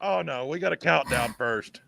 Oh, no, we got a countdown first.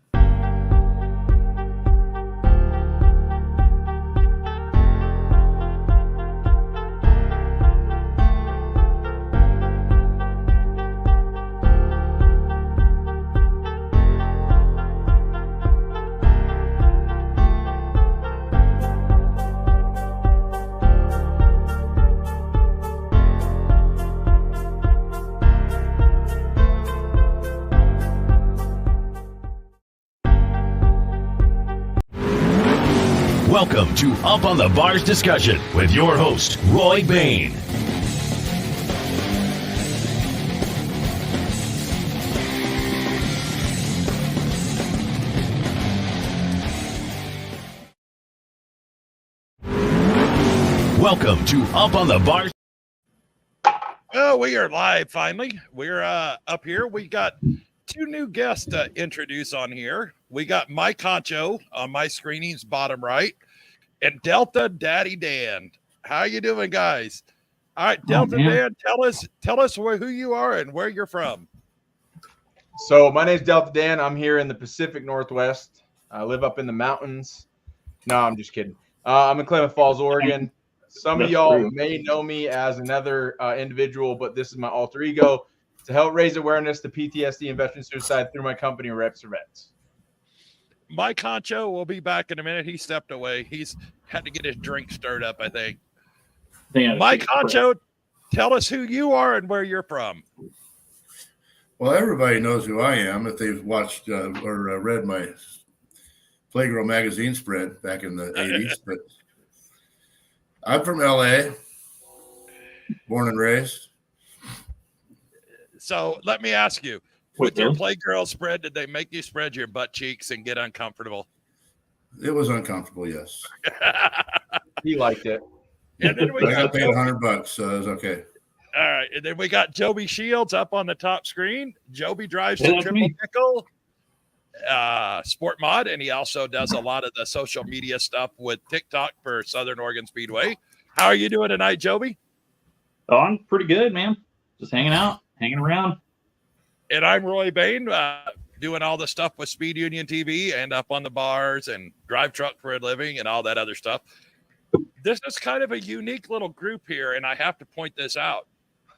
Welcome to Up on the Bars discussion with your host, Roy Bain. Welcome to Up on the Bars. Well, we are live finally. We're up here. We got two new guests to introduce on here. We got Mike Hancho on my screening's bottom right, and Delta Daddy Dan. How you doing, guys? All right, Delta Dan, tell us who you are and where you're from. So my name's Delta Dan. I'm here in the Pacific Northwest. I live up in the mountains. No, I'm just kidding. I'm in Klamath Falls, Oregon. Some of y'all may know me as another individual, but this is my alter ego to help raise awareness to PTSD and veteran suicide through my company, Reps for Vets. Mike Hancho will be back in a minute. He stepped away. He's had to get his drink stirred up, I think. Mike Hancho, tell us who you are and where you're from. Well, everybody knows who I am if they've watched or read my Playgirl magazine spread back in the 80s. But I'm from LA, born and raised. So let me ask you, with your Playgirl spread, did they make you spread your butt cheeks and get uncomfortable? It was uncomfortable, yes. He liked it. And then I got paid $100, so it was okay. All right, and then we got Joby Shields up on the top screen. Joby drives the Triple Nickel Sport Mod, and he also does a lot of the social media stuff with TikTok for Southern Oregon Speedway. How are you doing tonight, Joby? Oh, I'm pretty good, man. Just hanging out, hanging around. And I'm Roy Bain, doing all the stuff with Speed Union TV and Up on the Bars and drive truck for a living and all that other stuff. This is kind of a unique little group here, and I have to point this out.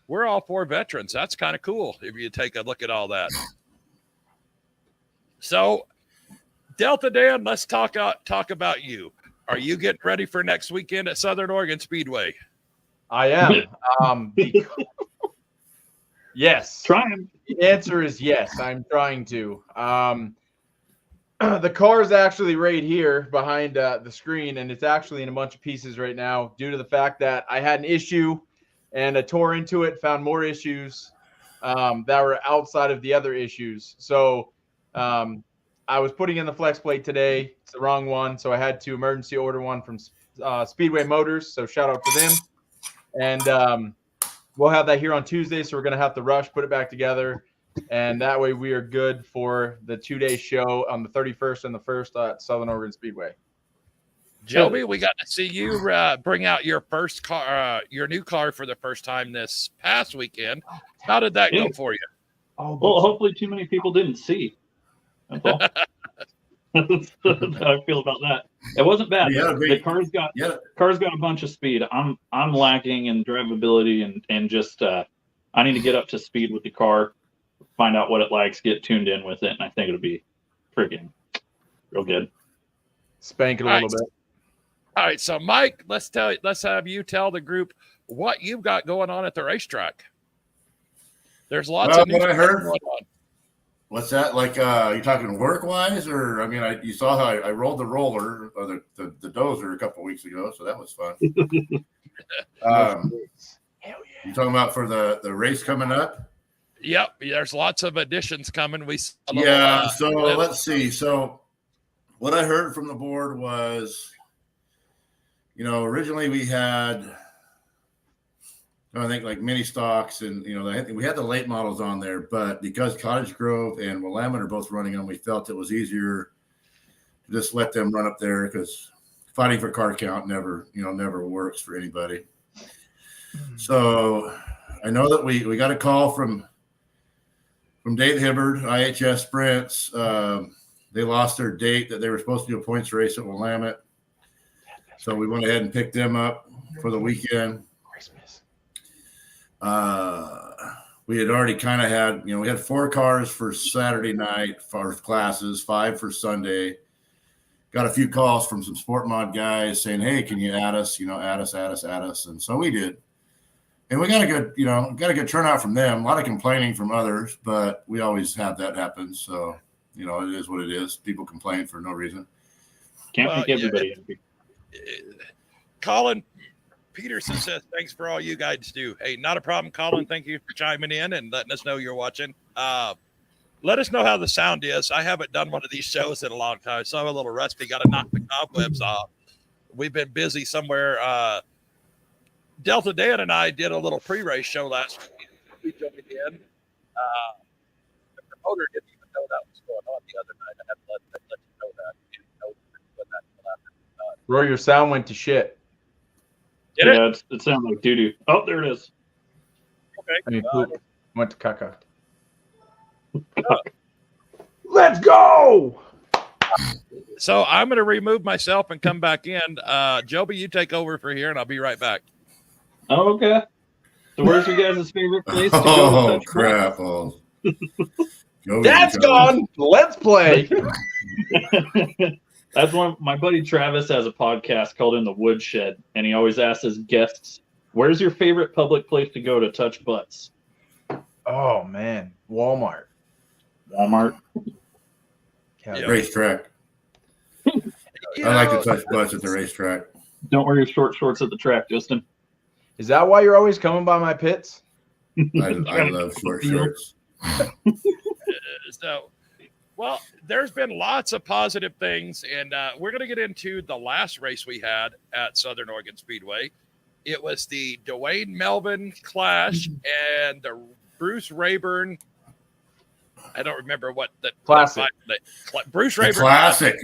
We're all four veterans. That's kind of cool if you take a look at all that. So, Delta Dan, let's talk about you. Are you getting ready for next weekend at Southern Oregon Speedway? I am. Yes. Trying. The answer is yes. I'm trying to. The car is actually right here behind the screen, and it's actually in a bunch of pieces right now due to the fact that I had an issue and I tore into it, found more issues that were outside of the other issues. So I was putting in the flex plate today. It's the wrong one, so I had to emergency order one from Speedway Motors. So shout out to them. And we'll have that here on Tuesday, so we're going to have to rush, put it back together. And that way we are good for the 2-day show on the 31st and the 1st at Southern Oregon Speedway. Joby, we got to see you bring out your first car, your new car for the first time this past weekend. How did that go for you? Well, hopefully too many people didn't see. That's all. That's how I feel about that. It wasn't bad. Yeah, the car's got a bunch of speed. I'm lacking in drivability and just I need to get up to speed with the car, find out what it likes, get tuned in with it, and I think it'll be freaking real good. Spank it a little bit. All right, so Mike, let's have you tell the group what you've got going on at the racetrack. There's lots of new what I heard. going on. What's that? Like, you talking work wise, or I mean, you saw how I rolled the roller or the dozer a couple of weeks ago, so that was fun. Hell yeah! You talking about for the race coming up? Yep, there's lots of additions coming. So let's see. So what I heard from the board was, originally we had, I think, like mini stocks, and I think we had the late models on there, but because Cottage Grove and Willamette are both running them, we felt it was easier to just let them run up there because fighting for car count never works for anybody. So I know that we got a call from from Dave Hibbard, IHS Sprints. They lost their date that they were supposed to do a points race at Willamette. So we went ahead and picked them up for the weekend. Christmas. We had already kind of had, we had 4 cars for Saturday night for classes, 5 for Sunday. Got a few calls from some sport mod guys saying, hey, can you add us, add us. And so we did. And we got a good turnout from them. A lot of complaining from others, but we always have that happen. So, it is what it is. People complain for no reason. Can't make everybody happy. Colin Peterson says, thanks for all you guys do. Hey, not a problem, Colin. Thank you for chiming in and letting us know you're watching. Let us know how the sound is. I haven't done one of these shows in a long time, so I'm a little rusty. Got to knock the cobwebs off. We've been busy somewhere. Delta Dan and I did a little pre-race show last week. We joined in. The promoter didn't even know that was going on the other night. I had to let you know that. He didn't know when that happened. Roy, your sound went to shit. Yeah, it sounds like doo-doo. Oh, there it is. Okay. I mean, poop went to caca. Let's go. So I'm going to remove myself and come back in. Joby, you take over for here, and I'll be right back. Oh, okay. So where's your guys' favorite place to go? Oh, crap. That's gone. Let's play. That's one. My buddy Travis has a podcast called In the Woodshed, and he always asks his guests, where's your favorite public place to go to touch butts? Oh, man. Walmart. Yeah. Racetrack. I like to touch butts at the racetrack. Don't wear your short shorts at the track, Justin. Is that why you're always coming by my pits? I love short shorts. Well, there's been lots of positive things, and we're going to get into the last race we had at Southern Oregon Speedway. It was the Dwayne Melvin Clash and the Bruce Rayburn. I don't remember what the Classic. Bruce Rayburn Classic.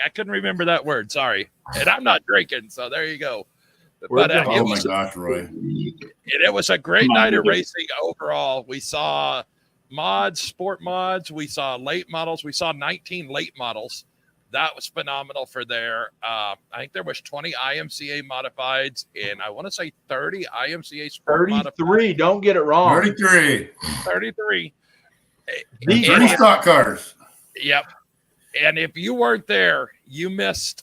I couldn't remember that word. Sorry, and I'm not drinking, so there you go. Where's But your Oh my gosh, Roy. it was a great night of racing overall. We saw mods, sport mods. We saw late models. We saw 19 late models. That was phenomenal for there. I think there was 20 IMCA modifieds, and I want to say 30 IMCA sport 33. modifieds. Don't get it wrong. 33. 33. These 30 stock cars. Yep. And if you weren't there, you missed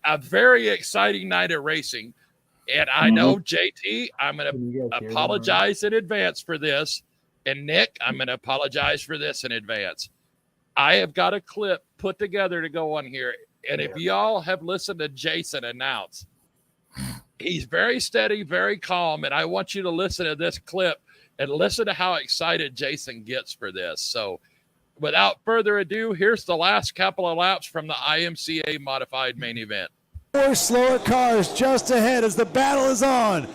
a very exciting night of racing. And I know, JT, I'm going to apologize in advance for this. And Nick, I'm going to apologize for this in advance. I have got a clip put together to go on here. And if y'all have listened to Jason announce, he's very steady, very calm. And I want you to listen to this clip and listen to how excited Jason gets for this. So without further ado, here's the last couple of laps from the IMCA modified main event. 4 slower cars just ahead as the battle is on.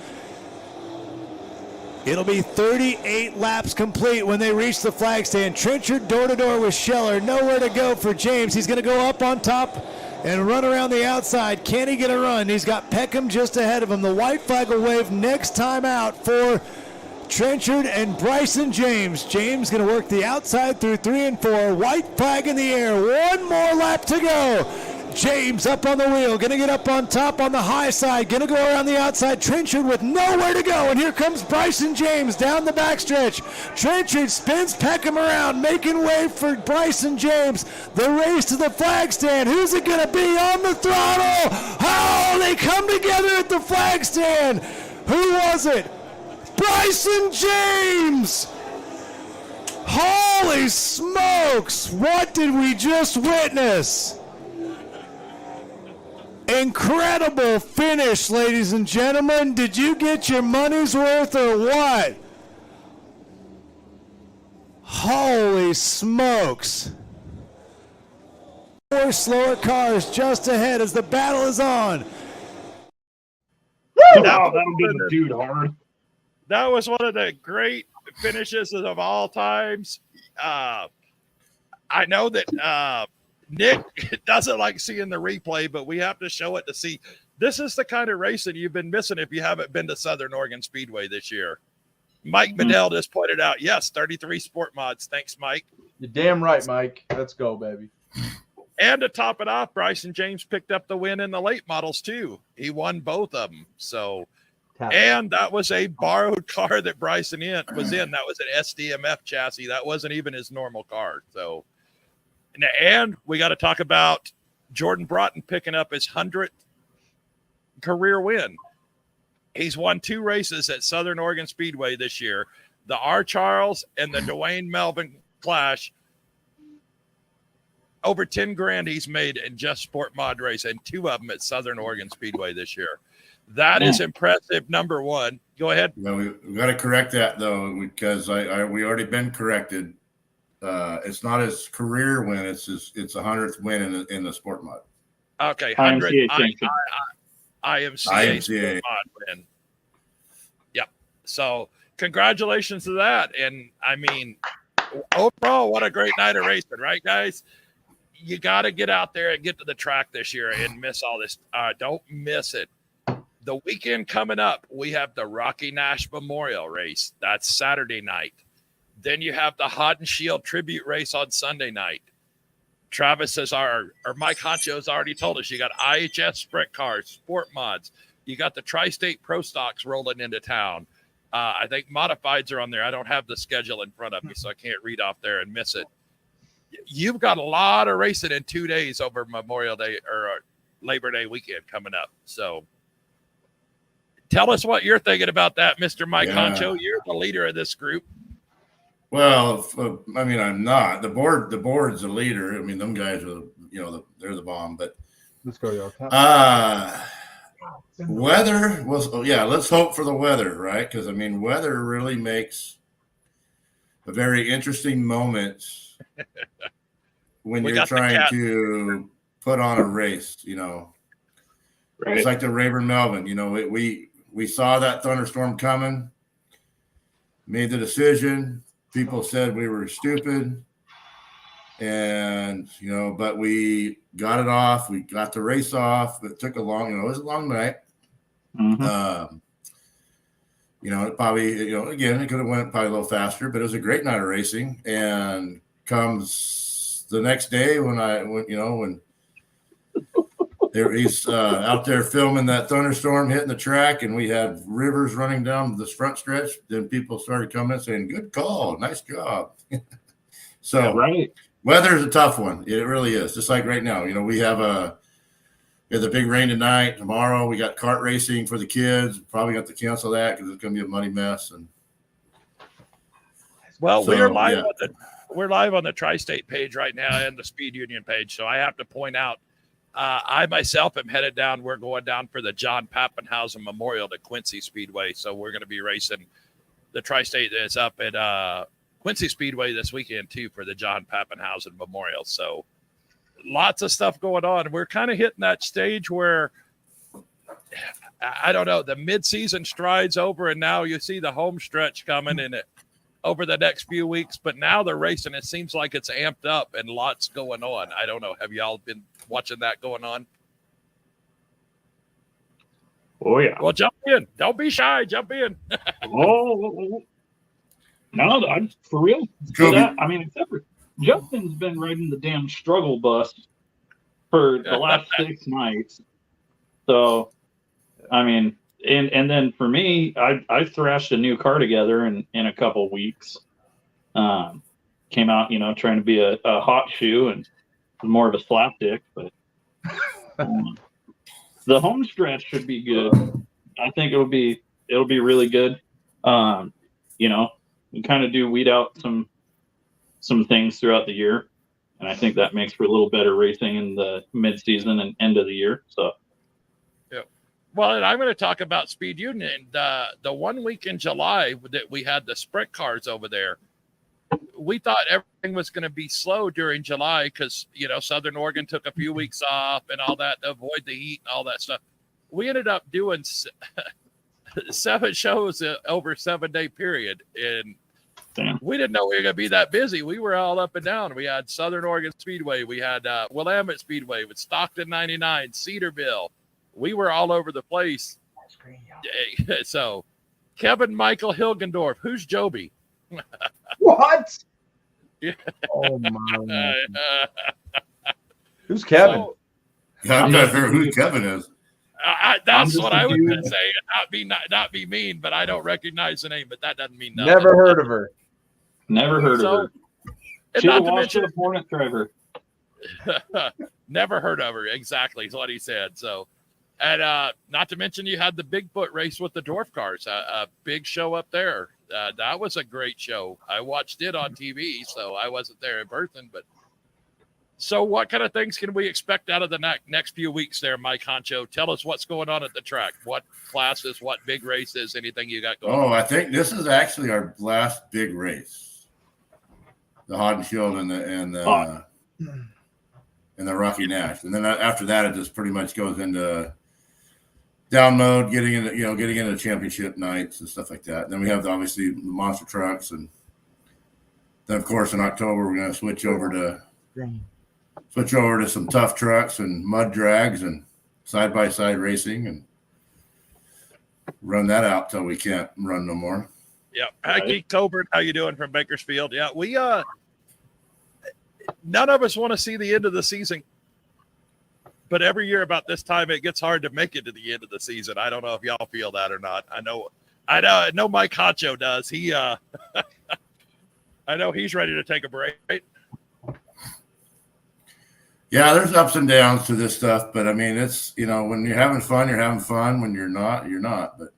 It'll be 38 laps complete when they reach the flag stand. Trenchard door-to-door with Scheller. Nowhere to go for James. He's going to go up on top and run around the outside. Can he get a run? He's got Peckham just ahead of him. The white flag will wave next time out for Trenchard and Bryson James. James going to work the outside through 3 and 4. White flag in the air. One more lap to go. James up on the wheel, going to get up on top on the high side, going to go around the outside. Trenchard with nowhere to go, and here comes Bryson James down the backstretch. Trenchard spins Peckham around, making way for Bryson James. The race to the flag stand. Who's it going to be on the throttle? Oh, they come together at the flag stand. Who was it? Bryson James! Holy smokes! What did we just witness? Incredible finish, ladies and gentlemen. Did you get your money's worth or what? Holy smokes. 4 slower cars just ahead as the battle is on. Oh, that'll be the dude hard. That was one of the great finishes of all times. I know that Nick doesn't like seeing the replay, but we have to show it to see. This is the kind of racing you've been missing if you haven't been to Southern Oregon Speedway this year. Mike Medell just pointed out, yes, 33 sport mods. Thanks, Mike. You're damn right, Mike. Let's go, baby. And to top it off, Bryson James picked up the win in the late models too. He won both of them. So, and that was a borrowed car that Bryson was in. That was an SDMF chassis. That wasn't even his normal car. So, and we got to talk about Jordan Broughton picking up his 100th career win. He's won 2 races at Southern Oregon Speedway this year, the R. Charles and the Dwayne Melvin Clash. Over 10 grand he's made in just sport mod race, and 2 of them at Southern Oregon Speedway this year. That is impressive. Number one. Go ahead. Well, we got to correct that though, because we already been corrected. It's not his career win; it's a 100th win in the sport mod. Okay, 100. IMCA sport mod win. Yep. So congratulations to that, and I mean, overall, what a great night of racing, right, guys? You got to get out there and get to the track this year and miss all this. Don't miss it. The weekend coming up, we have the Rocky Nash Memorial Race. That's Saturday night. Then you have the Hot and Shield Tribute Race on Sunday night. Travis says, or Mike Hancho has already told us, you got IHS Sprint Cars, Sport Mods. You got the Tri-State Pro Stocks rolling into town. I think Modifieds are on there. I don't have the schedule in front of me, so I can't read off there and miss it. You've got a lot of racing in 2 days over Memorial Day or Labor Day weekend coming up. So tell us what you're thinking about that, Mr. Mike Hancho. You're the leader of this group. Well, I mean, I'm not. The board's the leader. I mean, them guys are, they're the bomb. But let's go, y'all. Weather was, let's hope for the weather, right? Because I mean, weather really makes a very interesting moment when you're trying to put on a race. Right. It's like the Rayburn Melvin. We saw that thunderstorm coming, made the decision. People said we were stupid, and but we got it off. We got the race off. It took it was a long night. Mm-hmm. It probably, again, it could have went probably a little faster, but it was a great night of racing. And comes the next day when he's out there filming that thunderstorm hitting the track, and we had rivers running down this front stretch. Then people started coming saying, "Good call, nice job." So weather is a tough one. It really is. Just like right now, we have the big rain tonight. Tomorrow we got kart racing for the kids. Probably got to cancel that because it's going to be a muddy mess. And we're live. We're live on the Tri-State page right now and the Speed Union page. So I have to point out, I myself am headed down. We're going down for the John Pappenhausen Memorial to Quincy Speedway. So we're going to be racing the Tri-State that's up at Quincy Speedway this weekend too for the John Pappenhausen Memorial. So lots of stuff going on. We're kind of hitting that stage where, I don't know, the mid-season stride's over, and now you see the home stretch coming in it over the next few weeks. But now the racing, it seems like it's amped up and lots going on. I don't know. Have y'all been watching that going on? Oh, yeah. Well, jump in. Don't be shy. Jump in. No, I'm for real. I mean, except for Justin's been riding the damn struggle bus for the last 6 nights. So, I mean, and then for me, I thrashed a new car together in a couple weeks. Came out, trying to be a hot shoe and more of a slapdick, but the home stretch should be good. I think it'll be really good. We kind of do weed out some things throughout the year, and I think that makes for a little better racing in the mid-season and end of the year. So, yeah. Well, and I'm going to talk about Speed Union. The 1 week in July that we had the sprint cars over there, we thought everything was going to be slow during July because Southern Oregon took a few weeks off and all that to avoid the heat and all that stuff. We ended up doing 7 shows over a 7-day period, and we didn't know we were going to be that busy. We were all up and down. We had Southern Oregon Speedway. We had Willamette Speedway with Stockton 99, Cedarville. We were all over the place. So Kevin Michael Hilgendorf. Who's Joby? What? Yeah. Oh my! Who's Kevin? So, I'm trying to figure out who Kevin is. that's just what a I was dude. going to say. Not be mean, but I don't recognize the name. But that doesn't mean nothing. Never heard of her. Never heard So, of her. and She's a not to mention, washed-up Hornet driver. never heard of her. Exactly, is what he said. So, and not to mention, you had the Bigfoot race with the dwarf cars. A big show up there. That was a great show. I watched it on TV, so I wasn't there in person. But so, what kind of things can we expect out of the next few weeks there, Mike Hancho? Tell us what's going on at the track. What classes? What big races? Anything you got going on? I think this is actually our last big race. The Hancho and the Rocky Nash, and then after that, it just pretty much goes into down mode, getting into championship nights and stuff like that. And then we have obviously the monster trucks, and then of course in October we're going to switch over to some tough trucks and mud drags and side by side racing, and run that out till we can't run no more. Yeah. Hi, Keith Coburn. How you doing from Bakersfield? Yeah, we none of us want to see the end of the season, but every year about this time it gets hard to make it to the end of the season. I don't know if y'all feel that or not. I know Mike Hancho does. He I know he's ready to take a break. Yeah, there's ups and downs to this stuff, but I mean, it's, when you're having fun, you're having fun. When you're not, you're not. But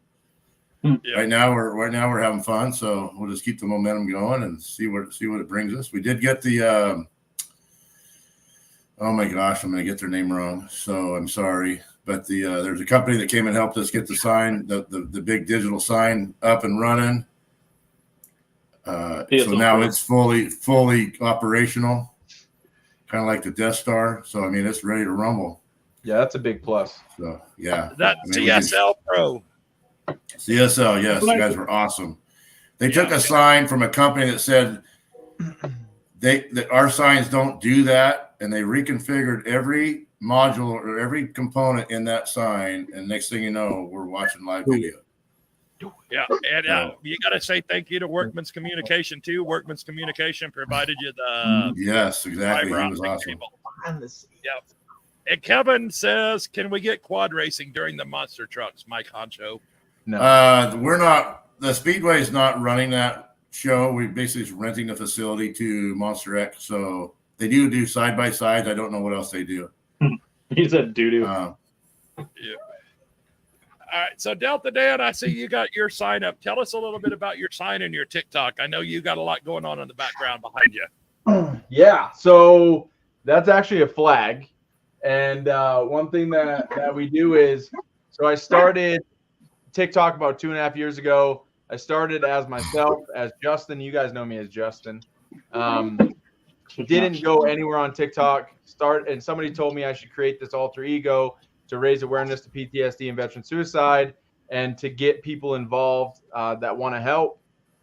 Yeah. right now we're having fun, so we'll just keep the momentum going and see what it brings us. We did get the oh my gosh, I'm going to get their name wrong, so I'm sorry. But there's a company that came and helped us get the sign, the big digital sign up and running. So now it's fully operational, kind of like the Death Star. So I mean, it's ready to rumble. Yeah, that's a big plus. So yeah, That CSL Pro. CSL, yes, you guys were awesome. They took a sign from a company that said that our signs don't do that, and they reconfigured every module or every component in that sign, and next thing you know, we're watching live video. Yeah, and you got to say thank you to Workman's Communication too. Workman's Communication provided you the yes, exactly. fiber He was optic awesome. cable. Yeah. And Kevin says, can we get quad racing during the monster trucks, Mike Hancho? No. We're not. The Speedway is not running that show. We basically is renting the facility to Monster X. So they do side by sides. I don't know what else they do. He said doo-doo. Yeah. All right. So Delta Dan, I see you got your sign up. Tell us a little bit about your sign and your TikTok. I know you got a lot going on in the background behind you. Yeah. So that's actually a flag. And one thing that we do is, so I started TikTok about 2.5 years ago. I started as myself, as Justin. You guys know me as Justin. Didn't go anywhere on TikTok. And somebody told me I should create this alter ego to raise awareness to PTSD and veteran suicide, and to get people involved that want to help.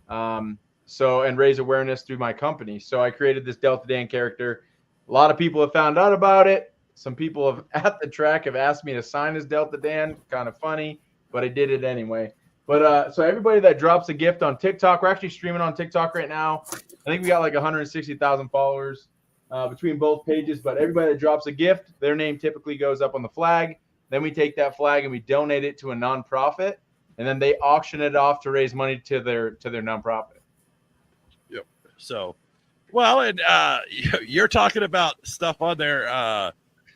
And raise awareness through my company. So I created this Delta Dan character. A lot of people have found out about it. Some people at the track have asked me to sign as Delta Dan. Kind of funny, but I did it anyway. But so everybody that drops a gift on TikTok, we're actually streaming on TikTok right now. I think we got like 160,000 followers between both pages. But everybody that drops a gift, their name typically goes up on the flag. Then we take that flag and we donate it to a nonprofit, and then they auction it off to raise money to their nonprofit. Yep. So, well, and you're talking about stuff on there.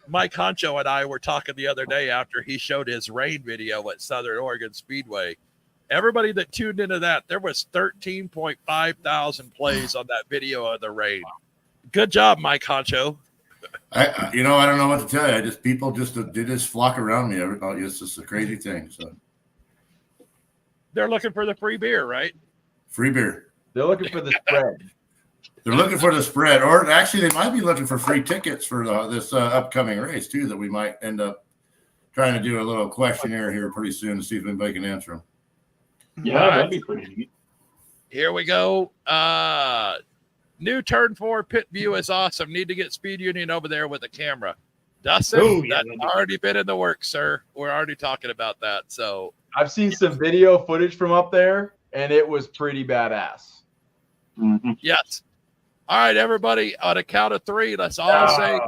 Mike Hancho and I were talking the other day after he showed his rain video at Southern Oregon Speedway. Everybody that tuned into that, there was 13.5 thousand plays on that video of the rain. Good job, Mike Hancho. I don't know what to tell you. People just flock around me. It's just a crazy thing. So they're looking for the free beer, right? Free beer. They're looking for the spread. They're looking for the spread, or actually, they might be looking for free tickets for this upcoming race too. That we might end up trying to do a little questionnaire here pretty soon to see if anybody can answer them. Yeah, that'd be pretty neat. Here we go. New turn 4 pit view is awesome. Need to get Speed Union over there with a camera. Dustin, that's already been in the works, sir. We're already talking about that. So I've seen some video footage from up there, and it was pretty badass. Mm-hmm. Yes. All right, everybody. On a count of 3, let's all say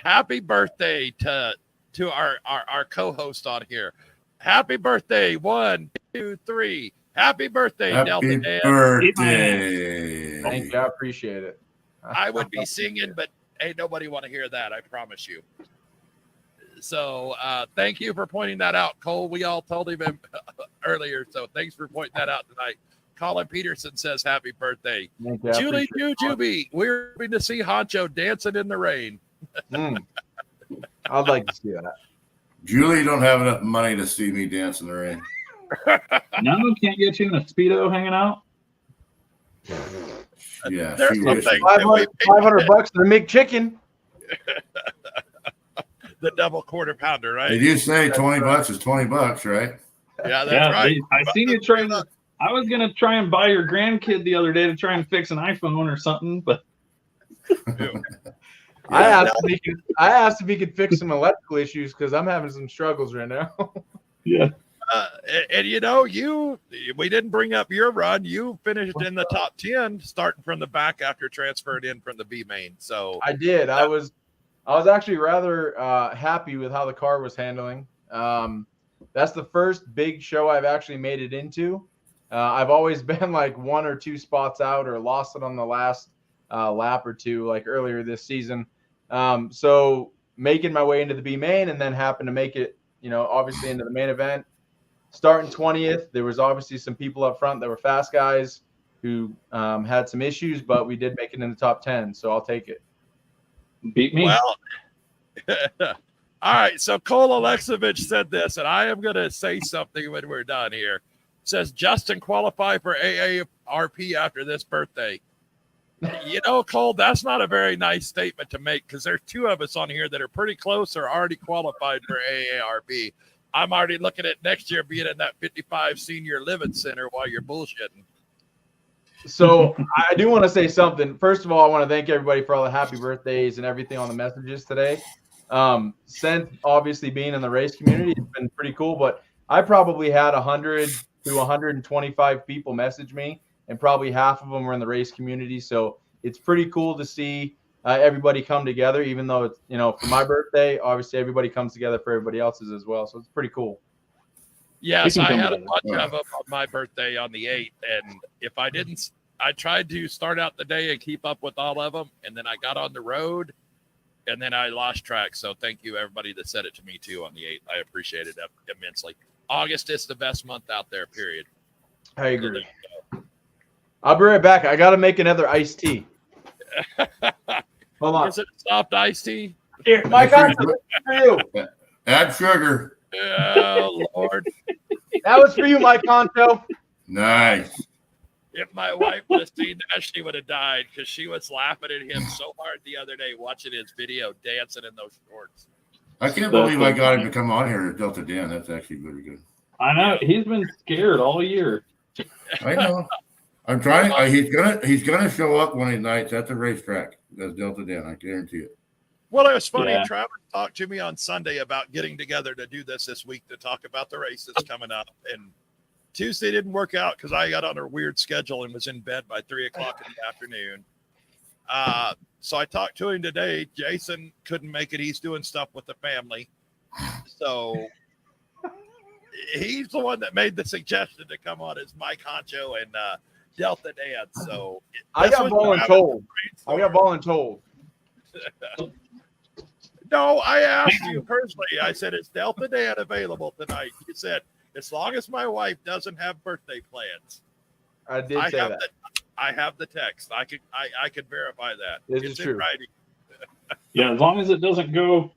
happy birthday to our co-host on here. Happy birthday. 1, 2, 3. Happy birthday, Delta Happy Dan. birthday. Thank you. I appreciate it. I would be singing, but ain't nobody want to hear that. I promise you. So thank you for pointing that out, Cole. We all told him earlier, so thanks for pointing that out tonight. Colin Peterson says happy birthday. Thank you. I Julie appreciate it. Joby, we're going to see Hancho dancing in the rain. I'd like to see that. Julie, you don't have enough money to see me dance in the rain. No, can't get you in a Speedo hanging out. Yeah, There's she something. wishes. $500 to make chicken. The double quarter pounder, right? Did you say $20 is $20, right? Yeah, that's right. I seen you trying to. I was gonna try and buy your grandkid the other day to try and fix an iPhone or something, but I asked if he could fix some electrical issues because I'm having some struggles right now. yeah. And we didn't bring up your run. You finished in the top 10, starting from the back after transferred in from the B main. So I did. I was actually rather happy with how the car was handling. That's the first big show I've actually made it into. I've always been like 1 or 2 spots out or lost it on the last lap or 2, like earlier this season. So making my way into the B main and then happened to make it, obviously into the main event. Starting 20th, there was obviously some people up front that were fast guys who had some issues, but we did make it in the top 10. So I'll take it. Beat me. Well, all right. So Cole Alexovich said this, and I am going to say something when we're done here. It says Justin qualify for AARP after this birthday. Cole, that's not a very nice statement to make because there's 2 of us on here that are pretty close or already qualified for AARP. I'm already looking at next year being in that 55 senior living center while you're bullshitting. So I do want to say something. First of all, I want to thank everybody for all the happy birthdays and everything on the messages today. Since obviously being in the race community, it's been pretty cool, but I probably had 100 to 125 people message me, and probably half of them were in the race community. So it's pretty cool to see everybody come together, even though it's, for my birthday, obviously everybody comes together for everybody else's as well. So it's pretty cool. Yes, I had a bunch of them on my birthday on the 8th. And if I didn't, I tried to start out the day and keep up with all of them. And then I got on the road and then I lost track. So thank you, everybody that said it to me too on the 8th. I appreciate it immensely. August is the best month out there, period. I agree. I'll be right back. I got to make another iced tea. Hold on. Is it a soft iced tea? Here, Mike, for you. Add sugar. Oh, Lord. That was for you, Mike Hancho. Nice. If my wife would have seen that, she would have died because she was laughing at him so hard the other day watching his video dancing in those shorts. I can't believe I got him to come on here to Delta Dan. That's actually very good. I know. He's been scared all year. I know. I'm trying. He's gonna show up one of these nights at the racetrack. That's Delta Dan. I guarantee it. Well, it was funny. Yeah. Travis talked to me on Sunday about getting together to do this week to talk about the races coming up. And Tuesday didn't work out because I got on a weird schedule and was in bed by 3:00 in the afternoon. So I talked to him today. Jason couldn't make it. He's doing stuff with the family. So he's the one that made the suggestion to come on as Mike Hancho and Delta Dan. So I got voluntold. No, I asked you personally. I said, is Delta Dan available tonight? You said, as long as my wife doesn't have birthday plans. I did say that. I have the text. I could verify that. This is true. In writing. Yeah, as long as it doesn't go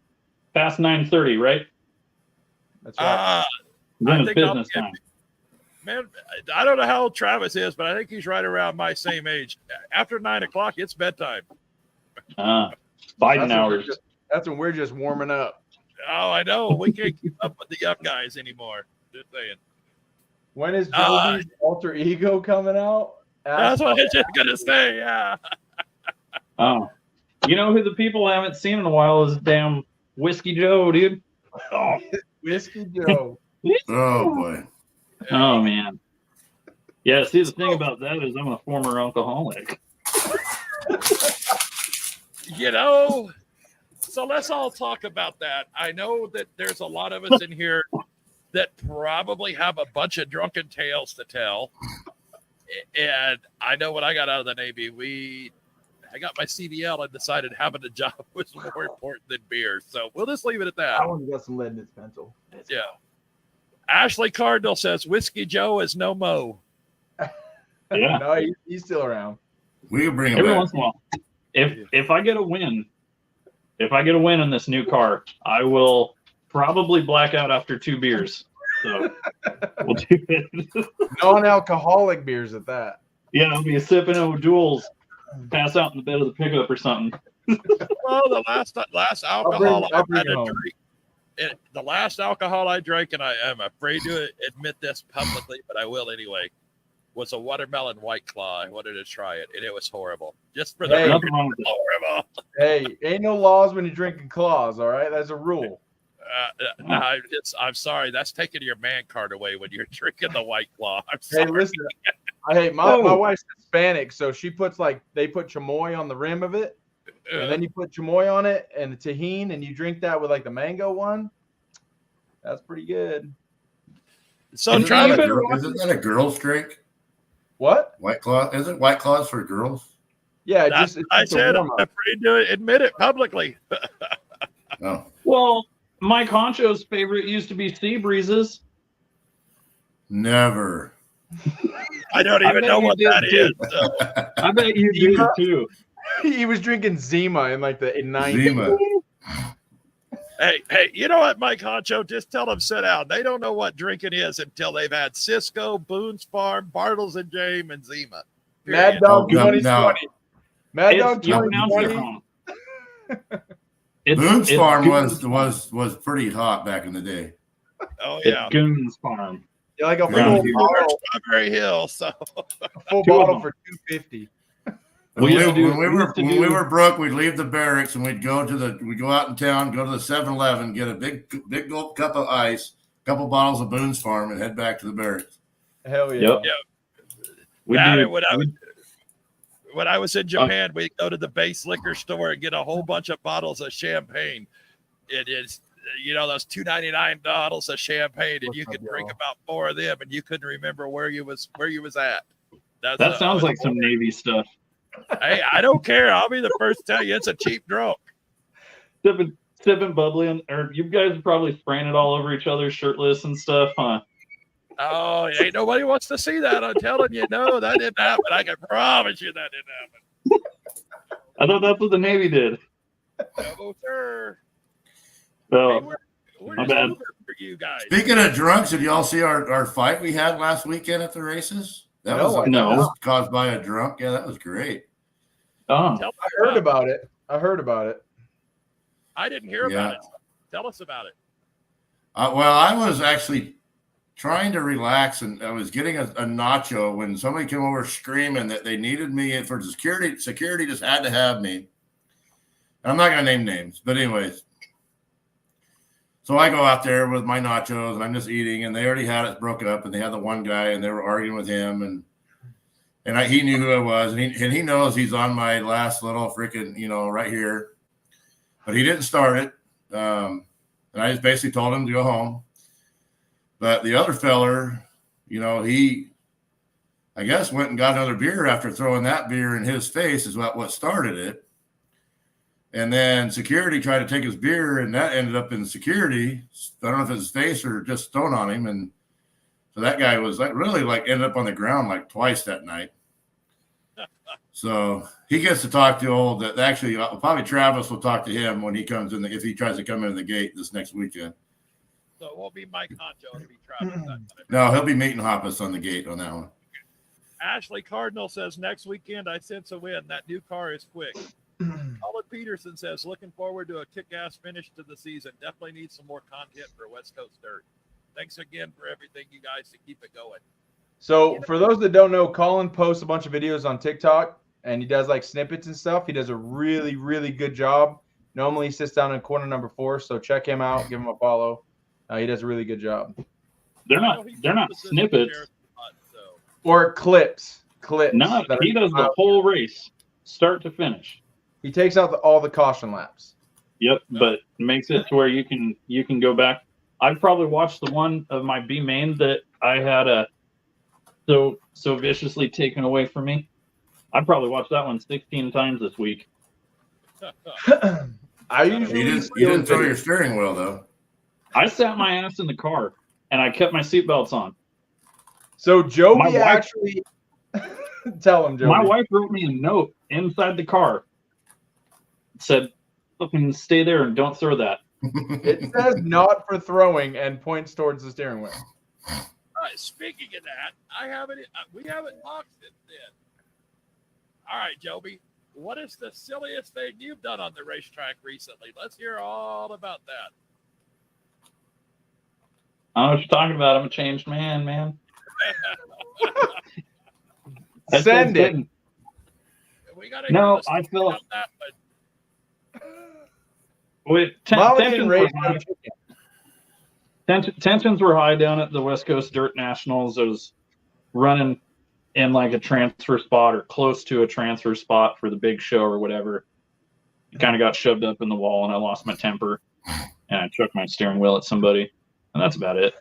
past 9:30, right? That's right. Then I it's think business time. Man, I don't know how old Travis is, but I think he's right around my same age. After 9:00, it's bedtime. Biden hours. That's when we're just warming up. Oh, I know. We can't keep up with the young guys anymore. Just saying. When is Joby's alter ego coming out? That's what I was just gonna say. Yeah. Oh, you know who the people haven't seen in a while is damn Whiskey Joe, dude. Oh, Whiskey Joe. Oh boy. Oh man. Yeah. See, the thing about that is I'm a former alcoholic. You know, so let's all talk about that. I know that there's a lot of us in here that probably have a bunch of drunken tales to tell. And I know when I got out of the Navy, I got my CDL and decided having a job was more important than beer. So we'll just leave it at that. I want to got some lead in his pencil. Yeah. Ashley Cardinal says Whiskey Joe is no mo. Yeah. No, he's still around. We can bring him Every back. once in a while. If I get a win, in this new car, I will probably black out after 2 beers. So we'll do it. Non-alcoholic beers at that. Yeah, I'll be sipping O'Doul's, pass out in the bed of the pickup or something. Well, the last alcohol I'll I bring had it to home. drink, the last alcohol I drank, and I am afraid to admit this publicly, but I will anyway, was a watermelon White Claw. I wanted to try it, and it was horrible. Just for the Hey. Nothing wrong with it. horrible. Hey, ain't no laws when you're drinking claws, all right? That's a rule. I'm sorry. That's taking your man card away when you're drinking the White Claw. I'm Hey, sorry. listen. My wife's Hispanic, so she puts they put chamoy on the rim of it, and then you put chamoy on it and the tahini, and you drink that with the mango one. That's pretty good. So Isn't Travis, that a girl's drink? What? White Claw? Isn't White Claws for girls? Yeah, that's it's what I just a said. I'm warm-up. afraid to admit it publicly. Oh. Well, Mike Honcho's favorite used to be Sea Breezes. Never. I don't I even bet know you what did that too. is. So. I bet you did too. He was drinking Zima in the 90s. Zima. Hey, you know what, Mike Hancho? Just tell them sit down. They don't know what drinking is until they've had Cisco, Boone's Farm, Bartles and James, and Zima. Mad Period. Dog Oh, no, 2020. no. Mad Dog You pronounced it 2020. wrong. Boone's Farm Goons was pretty hot back in the day. Oh yeah, It's Goons Farm. Yeah, like a Around full here. bottle, Strawberry Hill. So full Two of bottle them. for $2.50. When used to do- we were broke, we'd leave the barracks and we'd go out in town, go to the 7-Eleven, get a big gulp cup of ice, a couple bottles of Boone's Farm, and head back to the barracks. Hell yeah. Yep. We that do. and when I was in Japan, we'd go to the base liquor store and get a whole bunch of bottles of champagne. It is, those $2.99 bottles of champagne, and you could drink about 4 of them, and you couldn't remember where you was at. That sounds like some Navy stuff. Hey, I don't care. I'll be the first to tell you it's a cheap drunk. Sipping bubbly, or you guys are probably spraying it all over each other, shirtless and stuff, huh? Oh, ain't nobody wants to see that. I'm telling you, no, that didn't happen. I can promise you that didn't happen. I thought that's what the Navy did. No, sir. So, Hey, we're my just bad. over for you guys. Speaking of drunks, did y'all see our fight we had last weekend at the races? That No, was no. caused by a drunk. Yeah, that was great. Oh, Tell I heard about it. I didn't hear about it. Tell us about it. Well, I was actually trying to relax, and I was getting a nacho when somebody came over screaming that they needed me in for security. Security just had to have me. I'm not going to name names, but anyways. So I go out there with my nachos, and I'm just eating, and they already had it broke up, and they had the one guy, and they were arguing with him, and he knew who I was, and he knows he's on my last little freaking, right here, but he didn't start it, and I just basically told him to go home. But the other feller, he, I guess, went and got another beer after throwing that beer in his face is what started it. And then security tried to take his beer, and that ended up in security. I don't know if it was his face or just thrown on him. And so that guy was ended up on the ground twice that night. So he gets to talk to actually, probably Travis will talk to him when he comes in, if he tries to come in the gate this next weekend. So it won't be Mike Hancho, it'll be Travis. that time. No, he'll be meeting Hoppus on the gate on that one. Ashley Cardinal says next weekend I sense a win. That new car is quick. Colin Peterson says looking forward to a kick-ass finish to the season. Definitely need some more content for West Coast Dirt. Thanks again for everything, you guys, to keep it going. So for those that don't know, Colin posts a bunch of videos on TikTok, and he does snippets and stuff. He does a really, really good job. Normally he sits down in corner number 4, so check him out, give him a follow. He does a really good job. They're not snippets. Or clips. No, he does the whole race, start to finish. He takes out all the caution laps. Yep, but makes it to where you can go back. I've probably watched the one of my Bain that I had so viciously taken away from me. I probably watched that one 16 times this week. I usually you didn't throw your steering wheel though. I sat my ass in the car and I kept my seatbelts on. So Joby actually tell him, Joby. My wife wrote me a note inside the car. It said, "Fucking stay there and don't throw that." It says not for throwing and points towards the steering wheel. All right, speaking of that, we haven't talked it then. All right, Joby, what is the silliest thing you've done on the racetrack recently? Let's hear all about that. I don't know what you're talking about. I'm a changed man. Send it. We gotta no, I feel that, but tensions were high down at the West Coast Dirt Nationals. I was running in like a transfer spot or close to a transfer spot for the big show or whatever. It kind of got shoved up in the wall and I lost my temper and I chucked my steering wheel at somebody. And that's about it.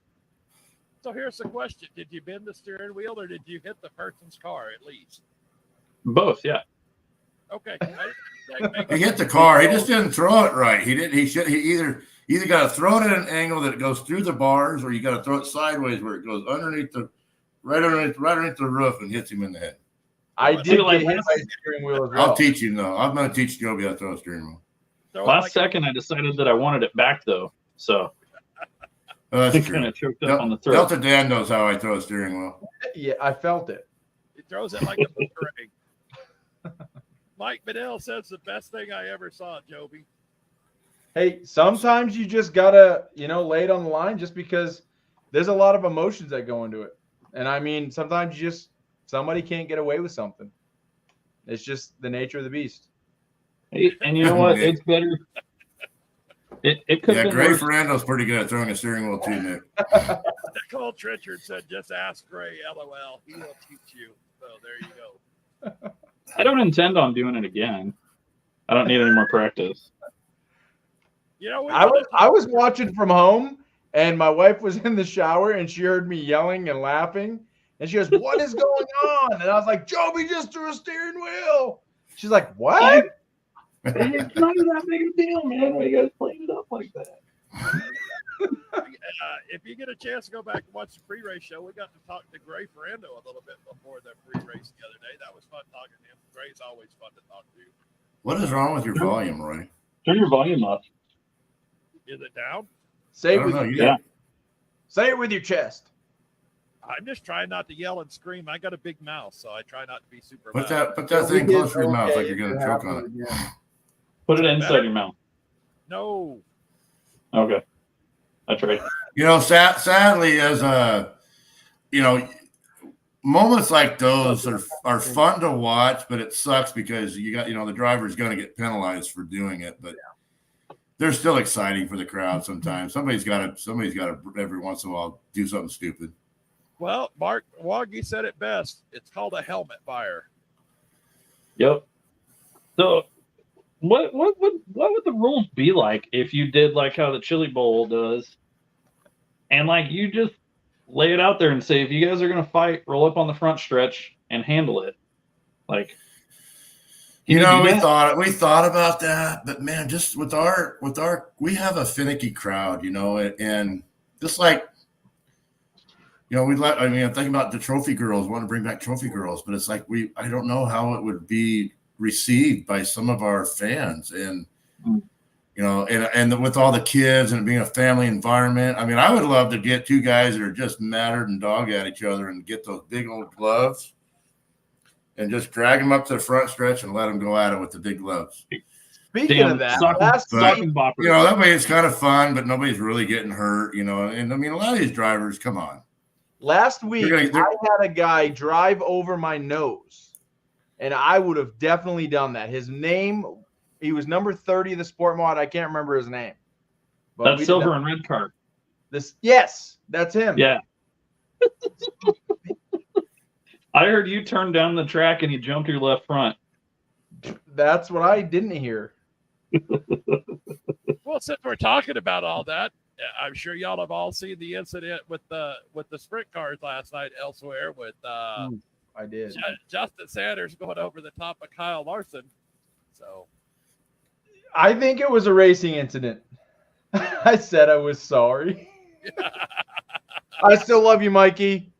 So here's the question. Did you bend the steering wheel or did you hit the person's car at least? Both, yeah. Okay. He hit the car. He just didn't throw it right. He either got to throw it at an angle that it goes through the bars or you got to throw it sideways where it goes right underneath the roof and hits him in the head. I did like hit my steering wheel as well. I'll teach you though. I'm going to teach Joby how to throw a steering wheel. Last second, I decided that I wanted it back though. So that's true. Kind of choked up on the throat. Delta Dan knows how I throw a steering wheel. Yeah, I felt it. He throws it like a boomerang. Mike Bedell says the best thing I ever saw, Joby. Hey, sometimes you just gotta, lay it on the line just because there's a lot of emotions that go into it. And I mean, sometimes somebody can't get away with something. It's just the nature of the beast. Hey, and you know what? It's better. It could. Yeah, Gray Ferrando's pretty good at throwing a steering wheel too, Nick. Nicole Trenchard said, "Just ask Gray, LOL. He will teach you." So there you go. I don't intend on doing it again. I don't need any more practice. I was watching from home, and my wife was in the shower, and she heard me yelling and laughing, and she goes, "What is going on?" And I was like, "Joby just threw a steering wheel." She's like, "What?" It's not that big a deal, man. Why you guys playing it up like that? If you get a chance to go back and watch the pre-race show, we got to talk to Gray Ferrando a little bit before the pre-race the other day. That was fun talking to him. Gray's always fun to talk to. What is wrong with your volume, Roy? Turn your volume up. Is it down? Say it with your chest. I'm just trying not to yell and scream. I got a big mouth, so I try not to be super Put loud. that thing close to your mouth like you're going to choke on it. Yeah. Put it inside your mouth. No. Okay. That's right. Sadly, as moments like those are fun to watch, but it sucks because you got, the driver's going to get penalized for doing it, but they're still exciting for the crowd sometimes. Somebody's got to every once in a while do something stupid. Well, Mark Woggy said it best. It's called a helmet fire. Yep. So what would the rules be like if you did like how the Chili Bowl does? And like you just lay it out there and say, if you guys are gonna fight, roll up on the front stretch and handle it. Like we thought about that, but man, just with our we have a finicky crowd, and just like I'm thinking about the trophy girls, want to bring back trophy girls, but it's like I don't know how it would be received by some of our fans, and and with all the kids and it being a family environment. I mean, I would love to get two guys that are just mattered and dog at each other and get those big old gloves and just drag them up to the front stretch and let them go at it with the big gloves. Speaking of that, that way it's kind of fun, but nobody's really getting hurt, and I mean, a lot of these drivers, come on. Last week, I had a guy drive over my nose, and I would have definitely done that. His name, he was number 30 of the sport mod. I can't remember his name. But that's silver and red car. Yes, that's him. Yeah. I heard you turned down the track and you jumped your left front. That's what I didn't hear. Well, since we're talking about all that, I'm sure y'all have all seen the incident with the sprint cars last night elsewhere with I did. Justin Sanders going over the top of Kyle Larson. So I think it was a racing incident. I said I was sorry. I still love you, Mikey.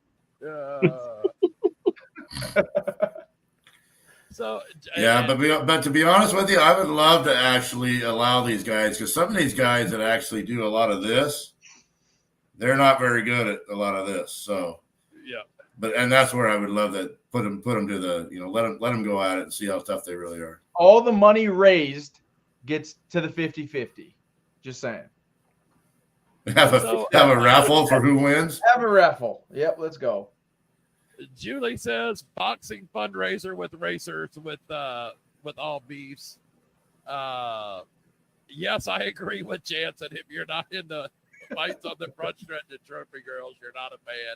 So yeah, but to be honest with you, I would love to actually allow these guys, because some of these guys that actually do a lot of this, they're not very good at a lot of this. So yeah, and that's where I would love to put them to the, let them go at it and see how tough they really are. All the money raised gets to the 50-50. Just saying. Have a raffle for who wins. Have a raffle. Yep, let's go. Julie says boxing fundraiser with racers with all beefs. Yes, I agree with Jansen. If you're not in the fights on the front stretch of Trophy Girls, you're not a fan.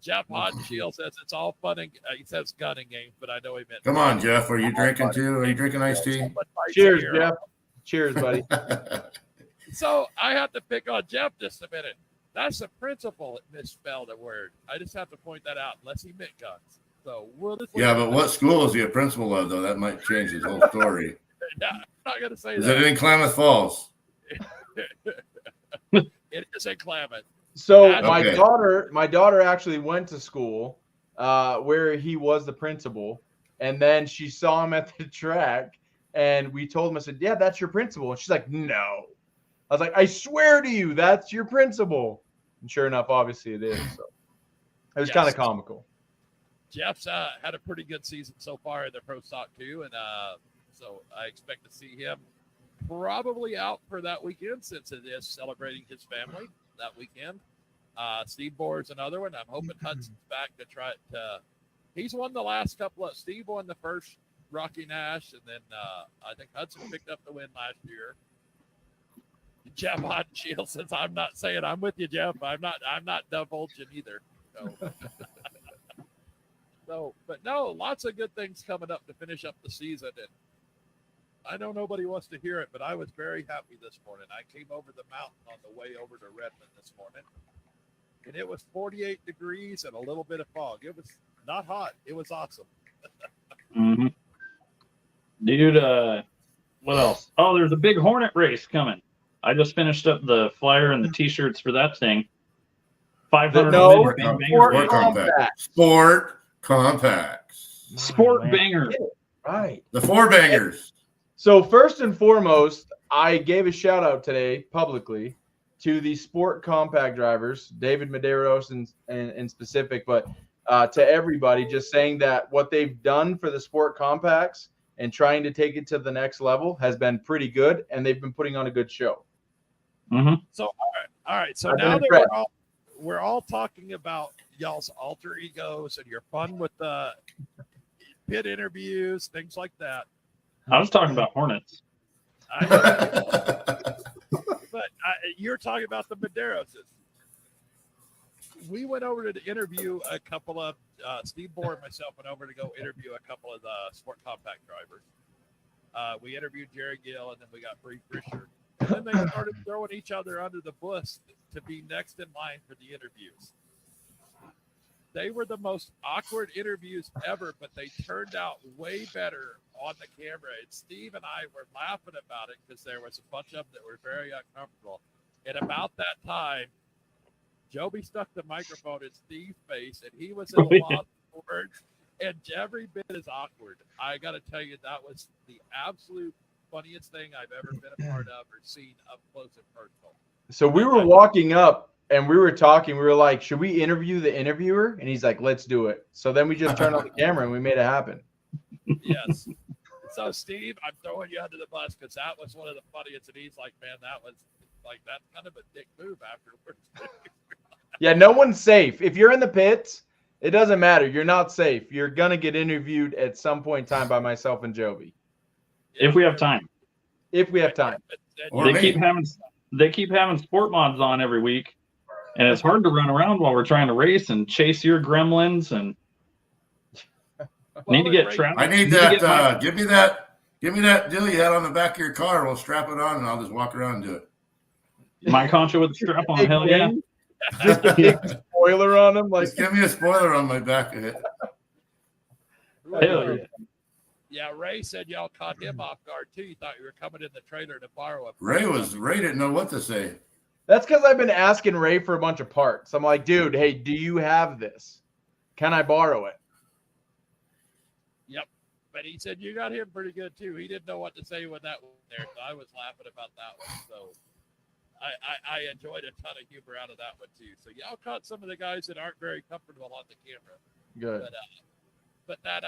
Jeff Hodenshield says it's all fun and he says gun and games, but I know he meant. Come on, Jeff. Are you drinking too? Are you drinking iced tea? Cheers, Jeff. Cheers, buddy. So I have to pick on Jeff just a minute. That's the principal that misspelled a word. I just have to point that out, unless he meant guns. So we'll just but what school is he a principal of, though? That might change his whole story. No, I'm not going to say is that. Is it in Klamath Falls? It is in Klamath. So my daughter actually went to school where he was the principal, and then she saw him at the track, and we told him, I said, yeah, that's your principal. And she's like, no. I was like, I swear to you, that's your principal. And sure enough, obviously it is. So it was kind of comical. Jeff's had a pretty good season so far in the pro stock too, and so I expect to see him probably out for that weekend, since it is celebrating his family that weekend. Steve Bohr is another one. I'm hoping Hudson's back to try to. He's won the last couple of. Steve won the first Rocky Nash, and then I think Hudson picked up the win last year. Jeff Hodenshield says, "I'm not saying I'm with you, Jeff. I'm not divulging either." So, but no, lots of good things coming up to finish up the season, and I know nobody wants to hear it, but I was very happy this morning. I came over the mountain on the way over to Redmond this morning, and it was 48 degrees and a little bit of fog. It was not hot. It was awesome. Mm-hmm. Dude, what else? Oh, there's a big Hornet race coming. I just finished up the flyer and the T-shirts for that thing. 500 Sport compacts. Sport banger. Right. The four bangers. So first and foremost, I gave a shout out today publicly to the sport compact drivers, David Medeiros in specific, but to everybody, just saying that what they've done for the sport compacts and trying to take it to the next level has been pretty good, and they've been putting on a good show. Mm-hmm. So all right. So now that we're all talking about y'all's alter egos and your fun with the pit interviews, things like that. I was talking about Hornets. But you're talking about the Madeiroses. We went over to interview a couple of Steve Bohr and myself went over to go interview a couple of the sport compact drivers. We interviewed Jerry Gill, and then we got Bree Fisher. And then they started throwing each other under the bus to be next in line for the interviews. They were the most awkward interviews ever, but they turned out way better on the camera. And Steve and I were laughing about it because there was a bunch of them that were very uncomfortable. And about that time, Joby stuck the microphone in Steve's face, and he was in a lot of words, and every bit as awkward. I got to tell you, that was the absolute funniest thing I've ever been a part of or seen up close and personal. So we were walking up, and we were talking. We were like, should we interview the interviewer? And he's like, let's do it. So then we just turned on the camera, and we made it happen. Yes. So, Steve, I'm throwing you under the bus because that was one of the funniest. And he's like, man, that was like that kind of a dick move afterwards. Yeah, no one's safe. If you're in the pits, it doesn't matter. You're not safe. You're going to get interviewed at some point in time by myself and Joby. If we have time. If we have time. They keep having sport mods on every week. And it's hard to run around while we're trying to race and chase your gremlins and need to get Travis. I need that. Give me that deal you had on the back of your car. We'll strap it on and I'll just walk around and do it. My Hancho with the strap on. Hell yeah. Just a big spoiler on him. Like, just give me a spoiler on my back of it. Hell yeah. Yeah, Ray said y'all caught him off guard too. You thought you were coming in the trailer to borrow it. Ray didn't know what to say. That's because I've been asking Ray for a bunch of parts. I'm like, dude, hey, do you have this? Can I borrow it? Yep. But he said you got him pretty good too. He didn't know what to say when that was there, so I was laughing about that one. So I enjoyed a ton of humor out of that one too. So y'all caught some of the guys that aren't very comfortable on the camera. Good. But that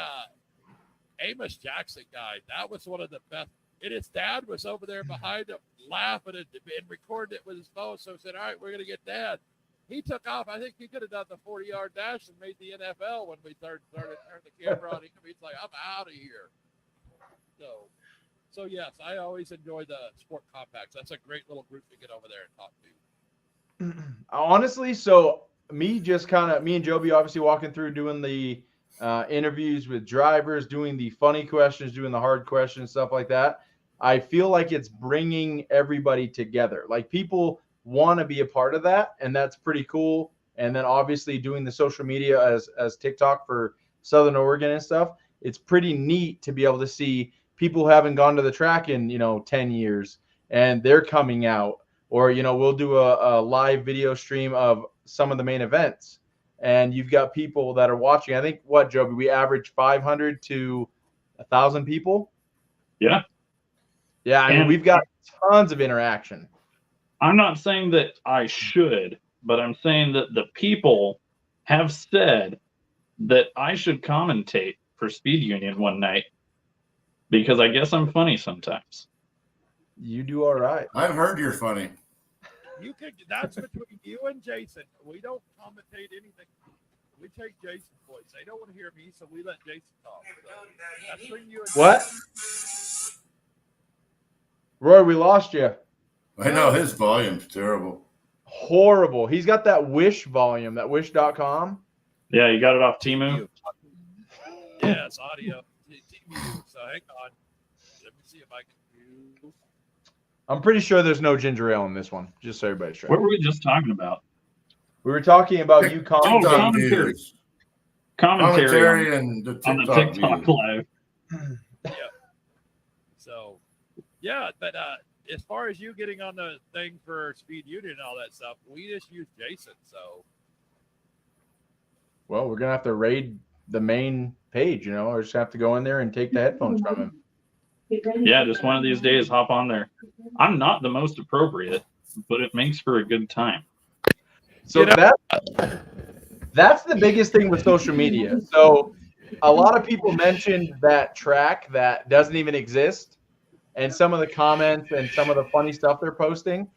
Amos Jackson guy, that was one of the best. And his dad was over there behind him laughing and recording it with his phone. So I said, all right, we're going to get Dad. He took off. I think he could have done the 40-yard dash and made the NFL when we started turning the camera on him. He's like, I'm out of here. So yes, I always enjoy the Sport Compacts. That's a great little group to get over there and talk to. Honestly, so me and Joby obviously walking through doing the interviews with drivers, doing the funny questions, doing the hard questions, stuff like that. I feel like it's bringing everybody together. Like, people want to be a part of that, and that's pretty cool. And then obviously doing the social media as TikTok for Southern Oregon and stuff, it's pretty neat to be able to see people who haven't gone to the track in 10 years and they're coming out. Or we'll do a live video stream of some of the main events, and you've got people that are watching. I think Joby, we average 500 to 1,000 people. Yeah. Yeah, I mean, we've got tons of interaction. I'm not saying that I should, but I'm saying that the people have said that I should commentate for Speed Union one night because I guess I'm funny sometimes. You do all right. I've heard you're funny. That's between you and Jason. We don't commentate anything. We take Jason's voice. They don't want to hear me, so we let Jason talk. So that's between you and what? Jason. Roy, we lost you. I know, his volume's terrible. Horrible. He's got that Wish volume, that wish.com. Yeah, you got it off Temu? Yeah, it's audio. Temu. So hang on. Let me see if I can do. I'm pretty sure there's no ginger ale in this one, just so everybody's sure. What were we just talking about? We were talking about you commentary. Commentary and the on the TikTok live. Yeah. So, yeah, but as far as you getting on the thing for Speed Union and all that stuff, we just use Jason. So, well, we're gonna have to raid the main page, or just have to go in there and take the headphones from him. Yeah, just one of these days, hop on there. I'm not the most appropriate, but it makes for a good time. So that's the biggest thing with social media. So a lot of people mentioned that track that doesn't even exist, and some of the comments and some of the funny stuff they're posting.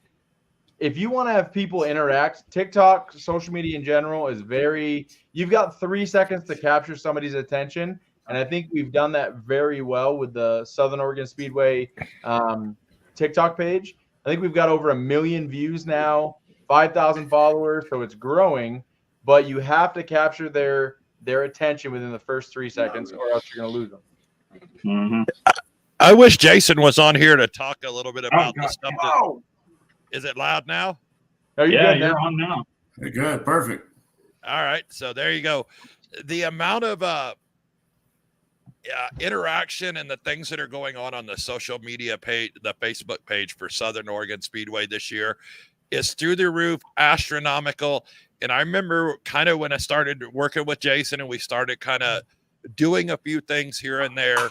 If you want to have people interact, TikTok, social media in general is you've got 3 seconds to capture somebody's attention. And I think we've done that very well with the Southern Oregon Speedway TikTok page. I think we've got over 1 million views now, 5,000 followers, so it's growing. But you have to capture their attention within the first 3 seconds, or else you're going to lose them. Mm-hmm. I wish Jason was on here to talk a little bit about the stuff. Is it loud now? Oh, you're on now. You're good. Perfect. All right. So there you go. The amount of interaction and the things that are going on the social media page, the Facebook page for Southern Oregon Speedway this year is through the roof, astronomical. And I remember kind of when I started working with Jason and we started kind of doing a few things here and there,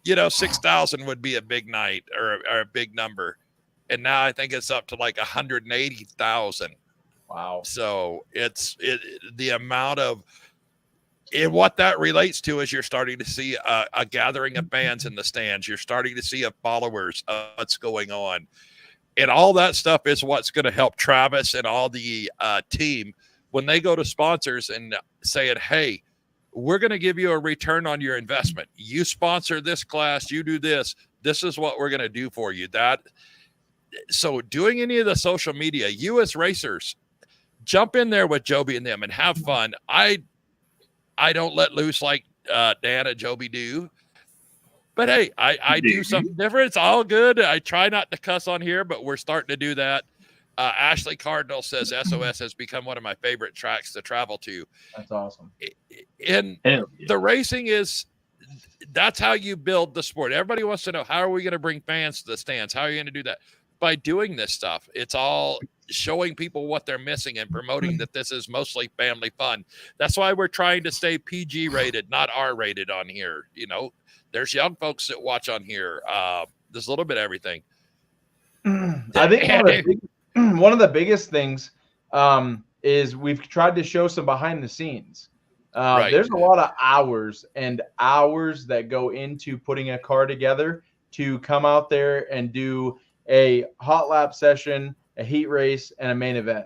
6,000 would be a big night or a big number. And now I think it's up to like 180,000. Wow. So it's the amount of what that relates to is you're starting to see a gathering of fans in the stands. You're starting to see followers of what's going on. And all that stuff is what's going to help Travis and all the team when they go to sponsors and saying, hey, we're going to give you a return on your investment. You sponsor this class, you do this. This is what we're going to do for you. So doing any of the social media, you as racers, jump in there with Joby and them and have fun. I don't let loose like Dan and Joby do. But hey, I do something different. It's all good. I try not to cuss on here, but we're starting to do that. Ashley Cardinal says SOS has become one of my favorite tracks to travel to. That's awesome. And the racing that's how you build the sport. Everybody wants to know, how are we going to bring fans to the stands? How are you going to do that? By doing this stuff. It's all showing people what they're missing and promoting that this is mostly family fun. That's why we're trying to stay PG rated, not R rated on here. You know, there's young folks that watch on here. There's a little bit of everything. I think one of the biggest things is we've tried to show some behind the scenes. Right. There's a lot of hours and hours that go into putting a car together to come out there and do a hot lap session, a heat race, and a main event.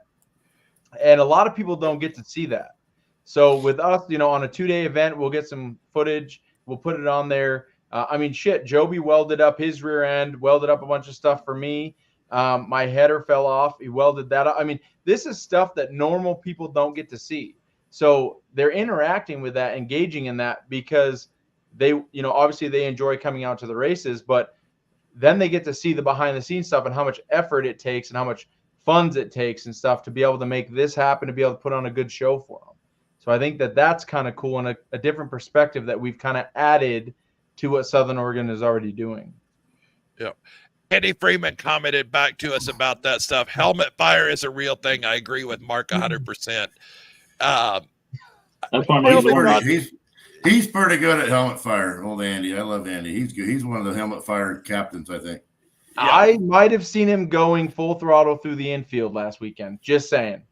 And a lot of people don't get to see that. So with us, you know, on a 2-day event, we'll get some footage. We'll put it on there. I mean, shit, Joby welded up his rear end, welded up a bunch of stuff for me. My header fell off. He welded that up. I mean, this is stuff that normal people don't get to see. So they're interacting with that, engaging in that, because they, you know, obviously they enjoy coming out to the races, but then they get to see the behind the scenes stuff and how much effort it takes and how much funds it takes and stuff to be able to make this happen, to be able to put on a good show for them. So I think that that's kind of cool and a different perspective that we've kind of added to what Southern Oregon is already doing. Yeah. Eddie Freeman commented back to us about that stuff. Helmet fire is a real thing. I agree with Mark 100%. That's why he's pretty good at helmet fire. Old Andy. I love Andy. He's good. He's one of the helmet fire captains, I think. Yeah. I might have seen him going full throttle through the infield last weekend. Just saying.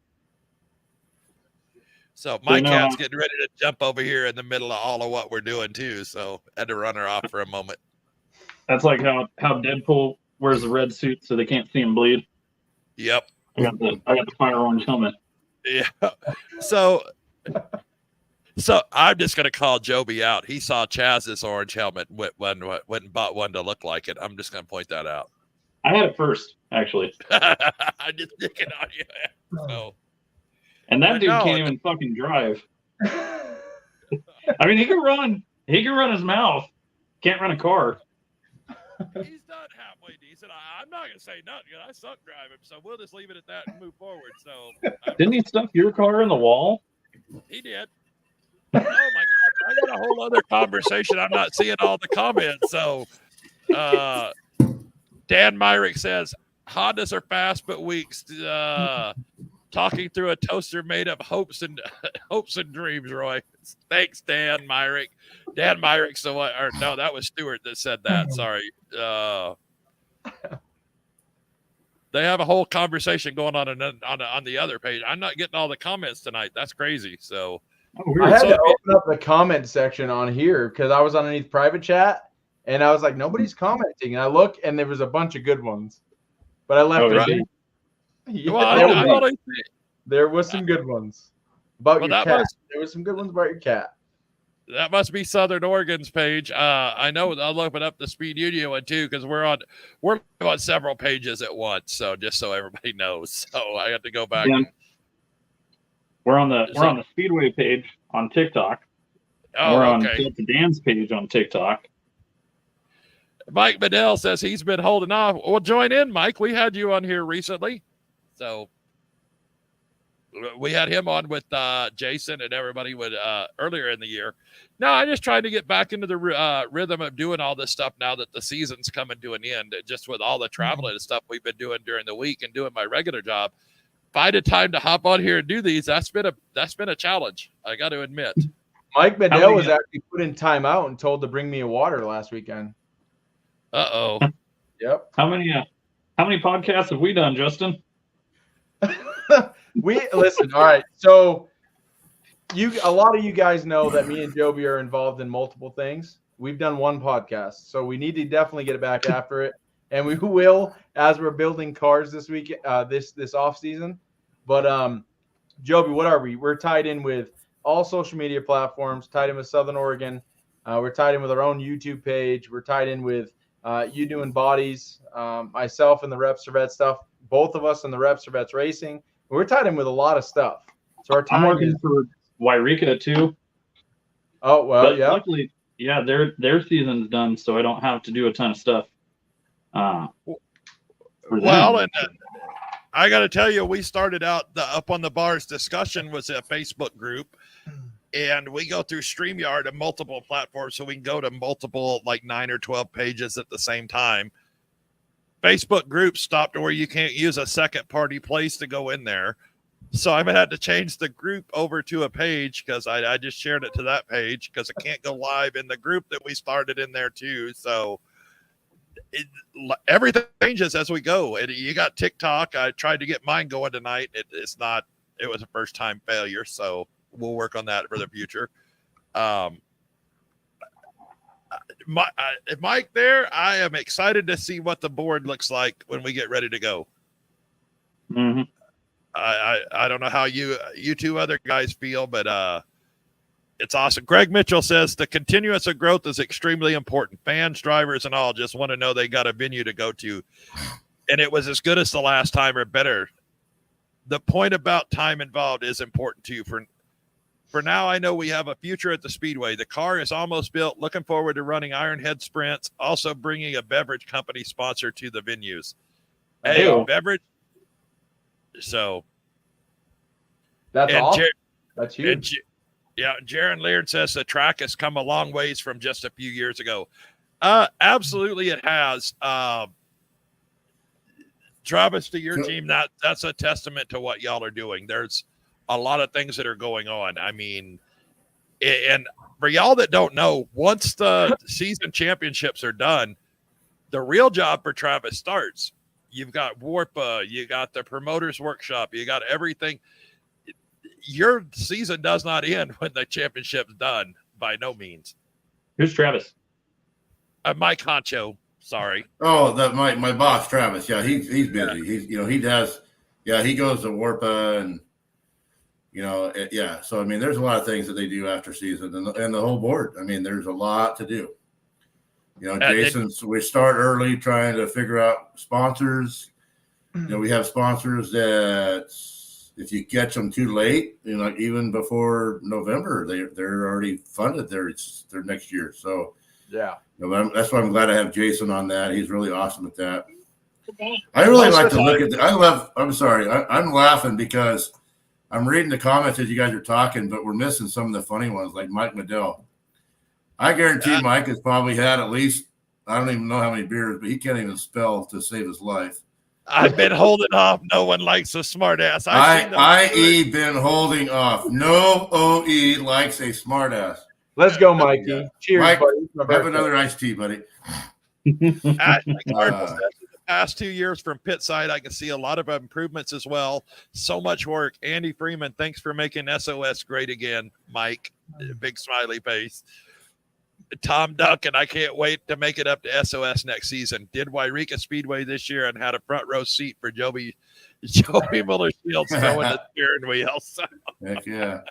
So my cat's getting ready to jump over here in the middle of all of what we're doing too. So I had to run her off for a moment. That's like how Deadpool wears the red suit so they can't see him bleed. Yep. I got the fire orange helmet. Yeah. So I'm just gonna call Joby out. He saw Chaz's orange helmet, went and bought one to look like it. I'm just gonna point that out. I had it first, actually. I'm just picking on you. So. And that dude can't even fucking drive. I mean, he can run his mouth. Can't run a car. He's done halfway decent. I'm not gonna say nothing. I suck driving, so we'll just leave it at that and move forward. So didn't he stuff your car in the wall? He did. Oh my god! I got a whole other conversation. I'm not seeing all the comments. So Dan Myrick says Hondas are fast but weak. Talking through a toaster made of hopes and dreams, Roy. Thanks, Dan Myrick. Dan Myrick. So what? Or no, that was Stuart that said that. Sorry. They have a whole conversation going on the other page. I'm not getting all the comments tonight. That's crazy. So I had to open up the comment section on here because I was underneath private chat and I was like, nobody's commenting. And I look and there was a bunch of good ones, but I left it. Right. Yeah, Well, there was some good ones about your cat. There was some good ones about your cat. That must be Southern Oregon's page. I know I'll open up the Speed Union one too because we're on several pages at once. So just so everybody knows, so I have to go back. Yeah. We're on the Speedway page on TikTok. Oh, we're on okay. Dan's page on TikTok. Mike Bedell says he's been holding off. Well, join in, Mike. We had you on here recently, so we had him on with Jason and everybody with earlier in the year. No, I'm just trying to get back into the rhythm of doing all this stuff now that the season's coming to an end. Just with all the traveling and stuff we've been doing during the week and doing my regular job, find a time to hop on here and do these. That's been a challenge. I got to admit. Mike Bedell was actually put in timeout and told to bring me a water last weekend. Uh-oh. Yep. How many podcasts have we done, Justin? We listen. All right. So a lot of you guys know that me and Joby are involved in multiple things. We've done one podcast, so we need to definitely get back after it. And we will as we're building cars this week, this off season. But Joby, what are we? We're tied in with all social media platforms, tied in with Southern Oregon. We're tied in with our own YouTube page. We're tied in with you doing bodies, myself and the Rep Servette stuff, both of us in the Rep Servette's racing. We're tied in with a lot of stuff. So our I'm time working is. for Wairika too. Oh well, But yeah. luckily, yeah, their season's done, so I don't have to do a ton of stuff. Well, and I got to tell you, we started out the Up on the Bars discussion was a Facebook group, and we go through StreamYard and multiple platforms, so we can go to multiple, like 9 or 12 pages at the same time. Facebook groups stopped where you can't use a second party place to go in there. So I had to change the group over to a page because I just shared it to that page because I can't go live in the group that we started in there too. So everything changes as we go. And you got TikTok. I tried to get mine going tonight. It was a first time failure. So we'll work on that for the future. Mike there, I am excited to see what the board looks like when we get ready to go. Mm-hmm. I don't know how you two other guys feel, but it's awesome. Greg Mitchell says the continuous of growth is extremely important. Fans, drivers, and all just want to know they got a venue to go to. And it was as good as the last time or better. The point about time involved is important too. For now, I know we have a future at the Speedway. The car is almost built. Looking forward to running Ironhead sprints. Also bringing a beverage company sponsor to the venues. Hey, beverage. So that's awesome. That's huge. Jaron Laird says the track has come a long ways from just a few years ago. Absolutely, it has. Travis, to your team, that's a testament to what y'all are doing. There's a lot of things that are going on. I mean, and for y'all that don't know, once the season championships are done, the real job for Travis starts. You've got Warpa, you got the promoters workshop, you got everything. Your season does not end when the championship's done, by no means. Who's Travis? Mike Hancho. Sorry. Oh, my boss, Travis. Yeah, he's busy. Yeah. He goes to Warpa and So I mean, there's a lot of things that they do after season, and the whole board. I mean, there's a lot to do. We start early trying to figure out sponsors. We have sponsors that if you catch them too late, even before November, they're already funded their next year. So yeah, that's why I'm glad I have Jason on that. He's really awesome at that. I really like to look at. I'm sorry. I'm laughing because I'm reading the comments as you guys are talking, but we're missing some of the funny ones, like Mike Medell. I guarantee Mike has probably had at least, I don't even know how many beers, but he can't even spell to save his life. I've been holding off. No one likes a smart ass. I.e. been holding off. No OE likes a smart ass. Let's go, Mikey. Yeah. Cheers, Mike, buddy. Have another iced tea, buddy. The past 2 years from pit side, I can see a lot of improvements as well. So much work. Andy Freeman, thanks for making SOS great again, Mike. Big smiley face. Tom Duncan, I can't wait to make it up to SOS next season. Did Wairika Speedway this year and had a front row seat for Joby Miller Shields throwing the steering wheel. So. Heck yeah.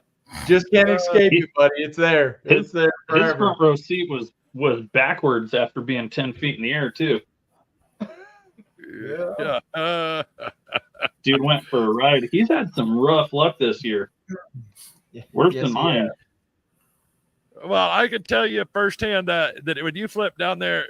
Just can't escape it, buddy. It's there. It's there forever. His front row seat was backwards after being 10 feet in the air, too. Yeah. Dude went for a ride. He's had some rough luck this year. Worse than mine. Yeah. Well, I can tell you firsthand that when you flip down there,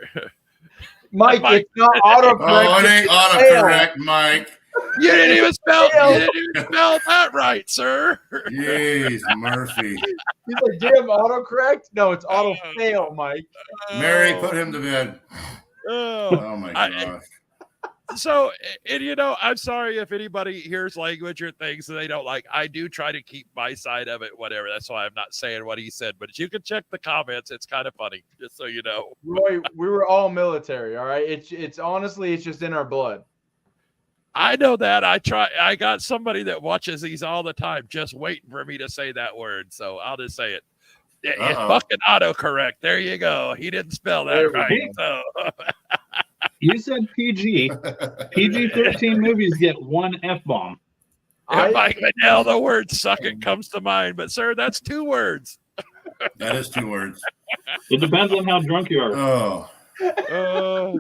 Mike, it's not autocorrect. Oh, it ain't autocorrect, Mike. You didn't even spell that right, sir. Jeez, Murphy. He's like, damn, autocorrect? No, it's auto fail, Mike. Mary, put him to bed. Oh my gosh. So, and I'm sorry if anybody hears language or things that they don't like. I do try to keep my side of it, whatever. That's why I'm not saying what he said. But you can check the comments. It's kind of funny, just so you know. Roy, we were all military, all right? It's honestly, it's just in our blood. I know that. I got somebody that watches these all the time just waiting for me to say that word. So I'll just say it. It's fucking autocorrect. There you go. He didn't spell that right. So. You said PG. PG-13 movies get one F-bomb. Mike Manell, the word suck it comes to mind. But, sir, that's 2 words. That is 2 words. It depends on how drunk you are. Oh.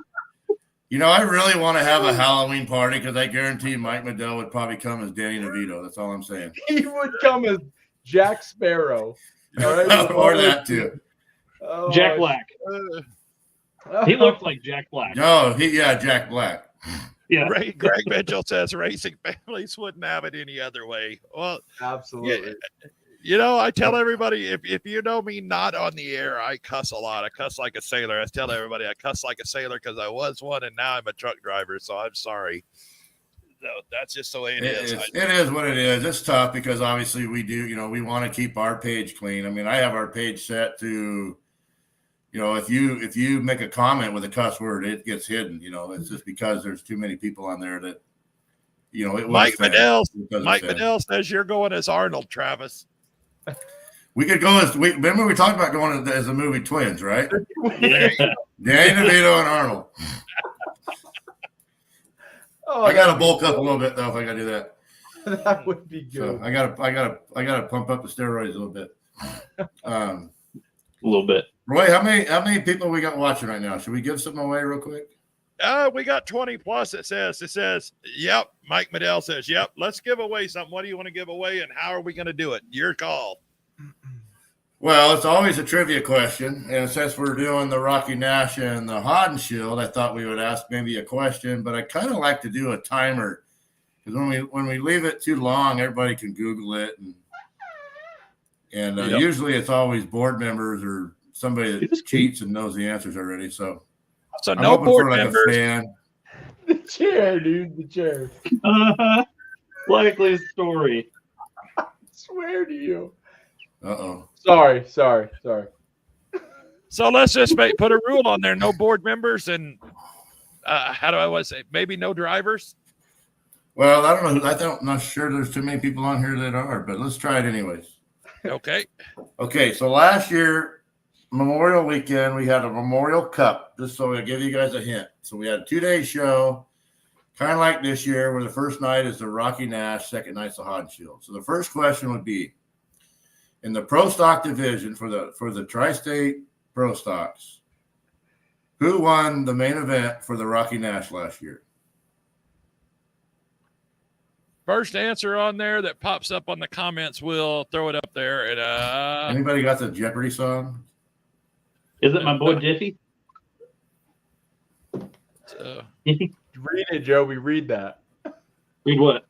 I really want to have a Halloween party because I guarantee Mike Medell would probably come as Danny DeVito. That's all I'm saying. He would come as Jack Sparrow. All right, Or that too. Oh, Jack Black. He looks like Jack Black. No, Jack Black. Yeah. Greg Mitchell says racing families wouldn't have it any other way. Well, absolutely. I tell everybody, if you know me not on the air, I cuss a lot. I cuss like a sailor. I tell everybody I cuss like a sailor because I was one and now I'm a truck driver. So I'm sorry. No, that's just the way it is. It is what it is. It's tough because obviously we do, we want to keep our page clean. I mean, I have our page set to, if you make a comment with a cuss word, it gets hidden. It's just because there's too many people on there that, Mike Medell says you're going as Arnold, Travis. We could go remember we talked about going as the movie Twins, right? Danny DeVito and Arnold. I gotta bulk up a little bit though if I gotta do that. That would be good. So I gotta pump up the steroids a little bit. A little bit. Roy, how many people we got watching right now? Should we give something away real quick? We got 20 plus. It says, yep. Mike Medell says, yep. Let's give away something. What do you want to give away, and how are we going to do it? Your call. Well, it's always a trivia question, and since we're doing the Rocky Nash and the Hodden Shield, I thought we would ask maybe a question, but I kind of like to do a timer because when we leave it too long, everybody can Google it, and usually it's always board members or somebody that cheats and knows the answers already. So no board members. The chair, dude. The chair. Likely story. I swear to you. Uh-oh. Sorry. So let's just put a rule on there. No board members and how do I want to say? Maybe no drivers? Well, I don't know. I'm not sure there's too many people on here that are, but let's try it anyways. Okay. Okay, so last year, Memorial Weekend, we had a Memorial Cup, just so I'll give you guys a hint. So we had a 2-day show, kind of like this year, where the first night is the Rocky Nash, second night's the Hodden Shield. So the first question would be, in the Pro Stock division for the Tri-State Pro Stocks, who won the main event for the Rocky Nash last year? First answer on there that pops up on the comments, we'll throw it up there. And anybody got the Jeopardy song? Is it my boy Jiffy? Read it, Joby. Read that. Read what?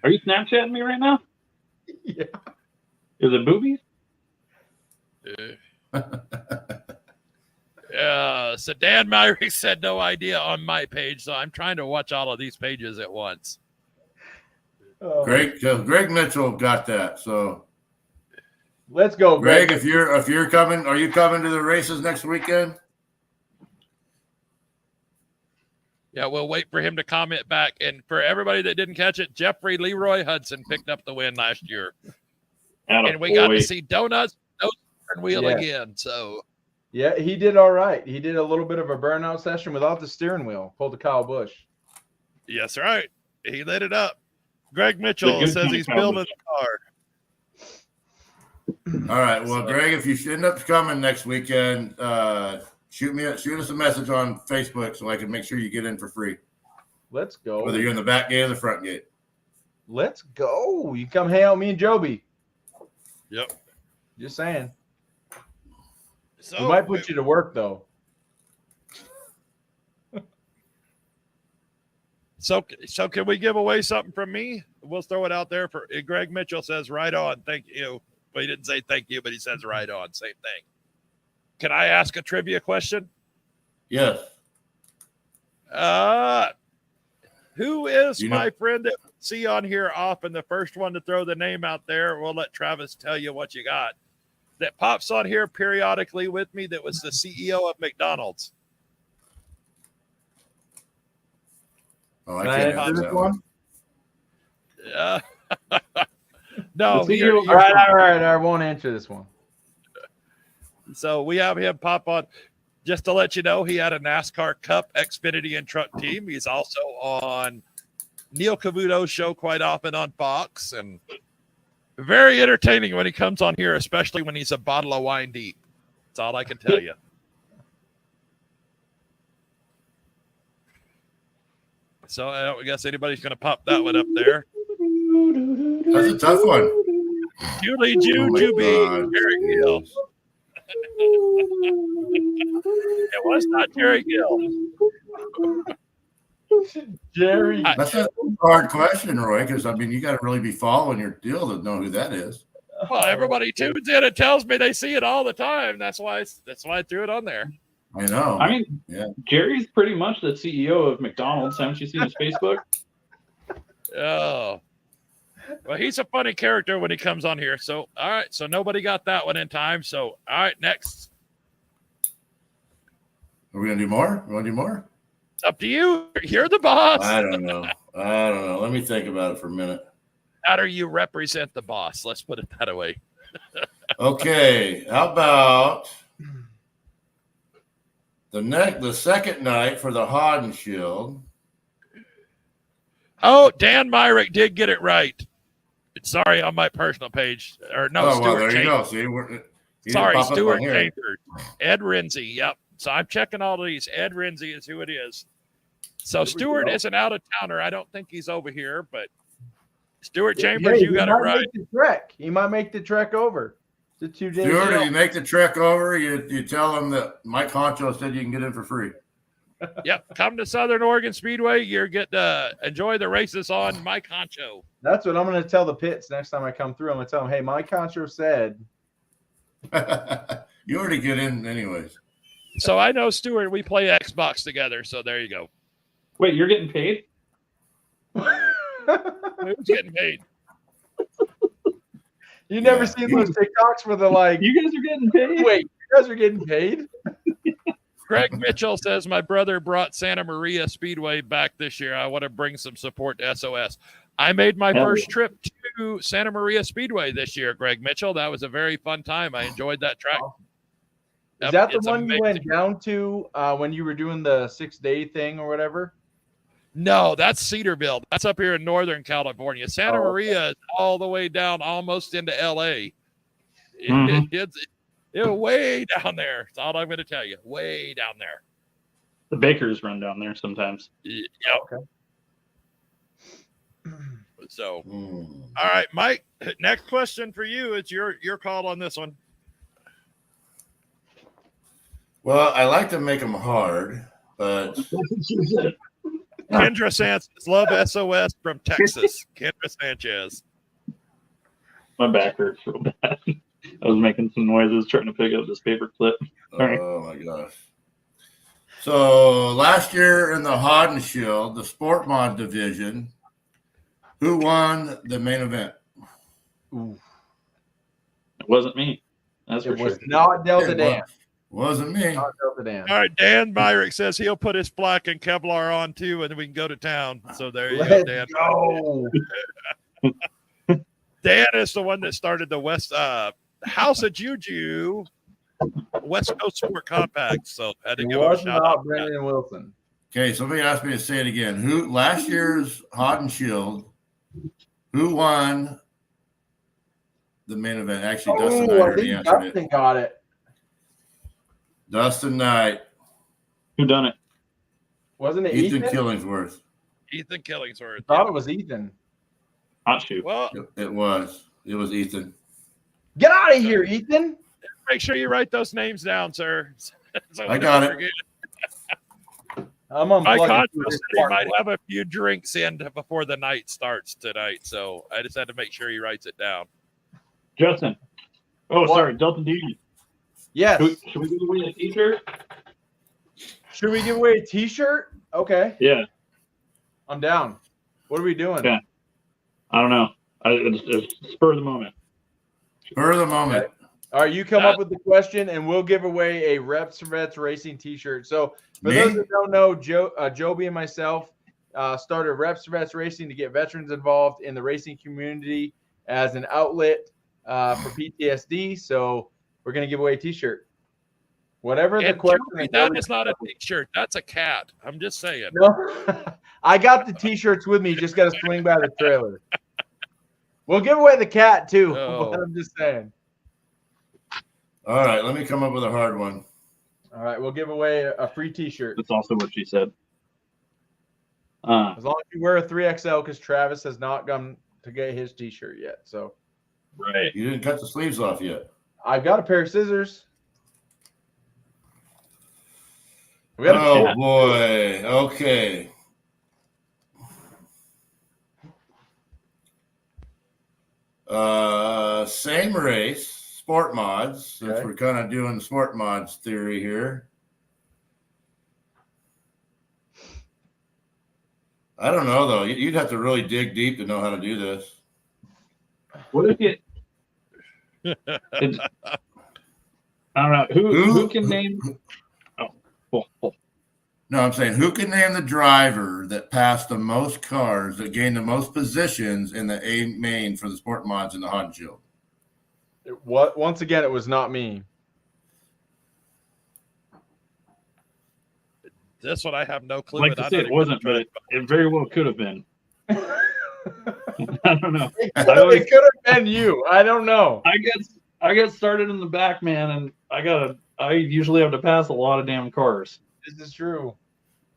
Are you Snapchatting me right now? Yeah. Is it boobies? So Dan Myrick said no idea on my page, so I'm trying to watch all of these pages at once. Greg Mitchell got that. So let's go, Greg. If you're coming, are you coming to the races next weekend? Yeah, we'll wait for him to comment back. And for everybody that didn't catch it, Jeffrey Leroy Hudson picked up the win last year. And we got to see donuts, no steering wheel again. So yeah, he did all right. He did a little bit of a burnout session without the steering wheel. Pulled a Kyle Busch. Yes, right. He lit it up. Greg Mitchell says he's building the car. All right. Well, Greg, if you end up coming next weekend, shoot us a message on Facebook so I can make sure you get in for free. Let's go. Whether you're in the back gate or the front gate. Let's go. You come hang out with me and Joby. Yep. Just saying. So we might put you to work though. So can we give away something from me? We'll throw it out there for Greg Mitchell says right on. Thank you. But he didn't say thank you, but he says right on. Same thing. Can I ask a trivia question? Yes. Who is my friend that we see on here often? The first one to throw the name out there. We'll let Travis tell you what you got. That pops on here periodically with me. That was the CEO of McDonald's. Oh, I can't answer that one. No. All right. I won't answer this one. So we have him pop on. Just to let you know, he had a NASCAR Cup Xfinity and Truck team. He's also on Neil Cavuto's show quite often on Fox, and very entertaining when he comes on here, especially when he's a bottle of wine deep. That's all I can tell you. So I don't guess anybody's going to pop that one up there. That's a tough one. Julie Joby, Jerry Gill. It was not Jerry Gill. Jerry. That's a hard question, Roy, because, I mean, you got to really be following your deal to know who that is. Well, everybody tunes in and tells me they see it all the time. That's why I threw it on there. I know. I mean, yeah. Jerry's pretty much the CEO of McDonald's. Haven't you seen his Facebook? Oh. Well, he's a funny character when he comes on here. So, all right. So nobody got that one in time. So, all right, next. Are we going to do more? You want to do more? It's up to you. You're the boss. I don't know. Let me think about it for a minute. How do you represent the boss? Let's put it that way. Okay. How about the second night for the Hodden Shield? Oh, Dan Myrick did get it right. Sorry, on my personal page. Or no, Oh, well, Stuart there you Chambers. go. See, Sorry, Stuart Chambers. Ed Renzi. Yep. So I'm checking all of these. Ed Renzi is who it is. So Stuart is an out-of-towner. I don't think he's over here, but Stuart Chambers, you got it right. He might make the trek over. It's a 2 day. Stuart, if you make the trek over, you tell him that Mike Hancho said you can get in for free. Yep. Come to Southern Oregon Speedway. You're get to enjoy the races on Mike Hancho. That's what I'm going to tell the pits next time I come through. I'm going to tell them, hey, Mike Hancho said. You already get in anyways. So I know, Stuart, we play Xbox together. So there you go. Wait, you're getting paid? Who's getting paid? You never seen those TikToks where they're like, You guys are getting paid? wait, you guys are getting paid? Greg Mitchell says, my brother brought Santa Maria Speedway back this year. I want to bring some support to SOS. I made my first trip to Santa Maria Speedway this year, Greg Mitchell. That was a very fun time. I enjoyed that track. Is that the one you went down to when you were doing the 6-day thing or whatever? No, that's Cedarville. That's up here in Northern California. Santa Maria is all the way down almost into L.A. It's way down there. That's all I'm going to tell you. Way down there. The bakers run down there sometimes. Yep. Okay. So, all right, Mike, next question for you. It's your call on this one. Well, I like to make them hard, but Kendra Sanchez, love SOS from Texas. Kendra Sanchez. My back hurts real bad. I was making some noises trying to pick up this paper clip. Oh my gosh. So last year in the Hodden Shield, the Sport Mod division, who won the main event? Ooh. It wasn't me. That's for It was sure. not Delta Dan. Wasn't me. Not Delta Dan. All right, Dan Myrick says he'll put his black and Kevlar on too, and then we can go to town. So there you Let's go, Dan. go. Dan is the one that started the House of Juju West Coast Sport Compact. So I had to It give him a was shout not out. Brendan Wilson. Okay, somebody asked me to say it again. Who last year's Hodden Shield? Who won the main event? Actually, Dustin Knight I already think answered Dustin it. got it. Dustin Knight, Who done it? Wasn't it Ethan Ethan? Killingsworth. Ethan Killingsworth. I thought it was Ethan. Hot shoot. Well, It was Ethan. Get out of here, Ethan. make sure you write those names down, sir. So I got it. forget. I'm on My contract said he might have a few drinks in before the night starts tonight, so I just had to make sure he writes it down. Justin. Oh, What? sorry. Delta D. Yes. Should we give away a t-shirt? Should we give away a T-shirt? Okay, Yeah. I'm down. What are we doing? Yeah. I don't know. It's spur of the moment. Spur of the moment. All right, you come up with the question, and we'll give away a Reps Vets Racing T-shirt. So, for Me? those that don't know, Joby and myself started Reps Vets Racing to get veterans involved in the racing community as an outlet for PTSD. So, we're going to give away a T-shirt. Whatever the And question. Joey, that is not a T-shirt. That's a cat. I'm just saying. No, I got the T-shirts with me. You just got to swing by the trailer. We'll give away the cat too. Oh. But I'm just saying. All right, let me come up with a hard one. All right, we'll give away a free T-shirt. That's also what she said. As long as you wear a 3XL, because Travis has not gone to get his T-shirt yet. So Right. You didn't cut the sleeves off yet. I've got a pair of scissors. We got Oh boy. Okay. Same race, sport mods. Since Okay. we're kind of doing the sport mods theory here. I don't know though. You'd have to really dig deep to know how to do this. What if it? It's, I don't know who can name. Oh, cool. No, I'm saying who can name the driver that passed the most cars, that gained the most positions in the A main for the sport mods in the Hancho? What? Once again, it was not me. This one I have no clue. Like and to I say don't it even wasn't, try but to- it very well could have been. I don't know. It could have been you. I don't know. I get started in the back, man, and I usually have to pass a lot of damn cars. This is true.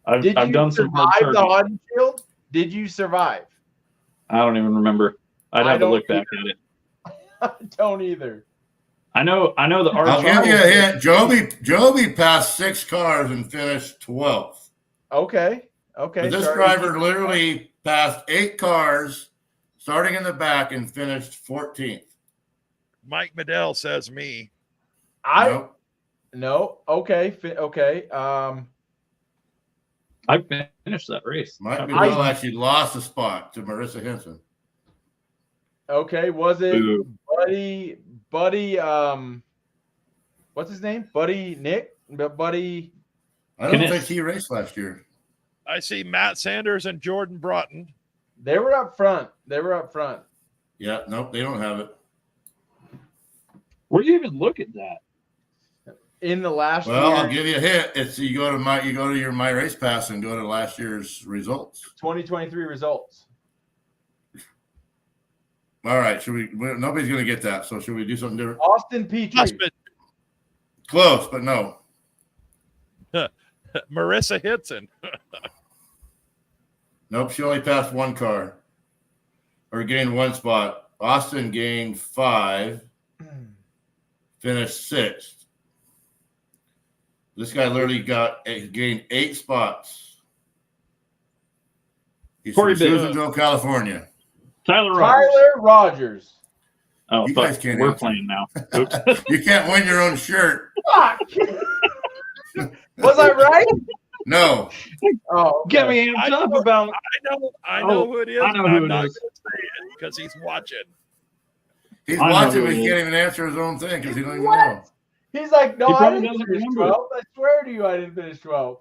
I've Did you done some hard survive the charging. Hodge? Did you survive? I don't even remember. I'd I have to don't look back at it. I don't either. I know the I'll give you a hint. Joby passed 6 cars and finished 12th. Okay. But this sorry. driver literally passed 8 cars, starting in the back, and finished 14th. Mike Medell says me. Nope. No. Okay. Okay. I finished that race. Mike Medell actually lost a spot to Marissa Henson. Okay. Was it Boo. Buddy? What's his name? Buddy Nick? Buddy. I don't Kenneth. think he raced last year. I see Matt Sanders and Jordan Broughton. They were up front. Yeah, nope, they don't have it. Where do you even look at that? In the last Well, I'll year, give you a hint. It's you go to your My Race Pass and go to last year's results. 2023 results. All right, nobody's going to get that. So should we do something different? Austin Petrie. Husband, Close, but no. Marissa Hitson. Nope, she only passed 1 car or gained 1 spot. Austin gained 5, finished 6th. This guy literally gained 8 spots. He's Corey from Bitt. Susanville, California. Tyler Rogers. Tyler Rogers. Oh, You fuck. guys can't We're answer. playing now. Oops. You can't win your own shirt. Fuck. Was I right? No. Oh, okay. Get me amped up about. I know who it is. I know but who I'm it not is. going to say it because he's watching. He's I know watching, who but he it is. can't even answer his own thing because he don't even What? know. He's like, no, He I probably didn't doesn't finish remember. 12th. I swear to you, I didn't finish 12th.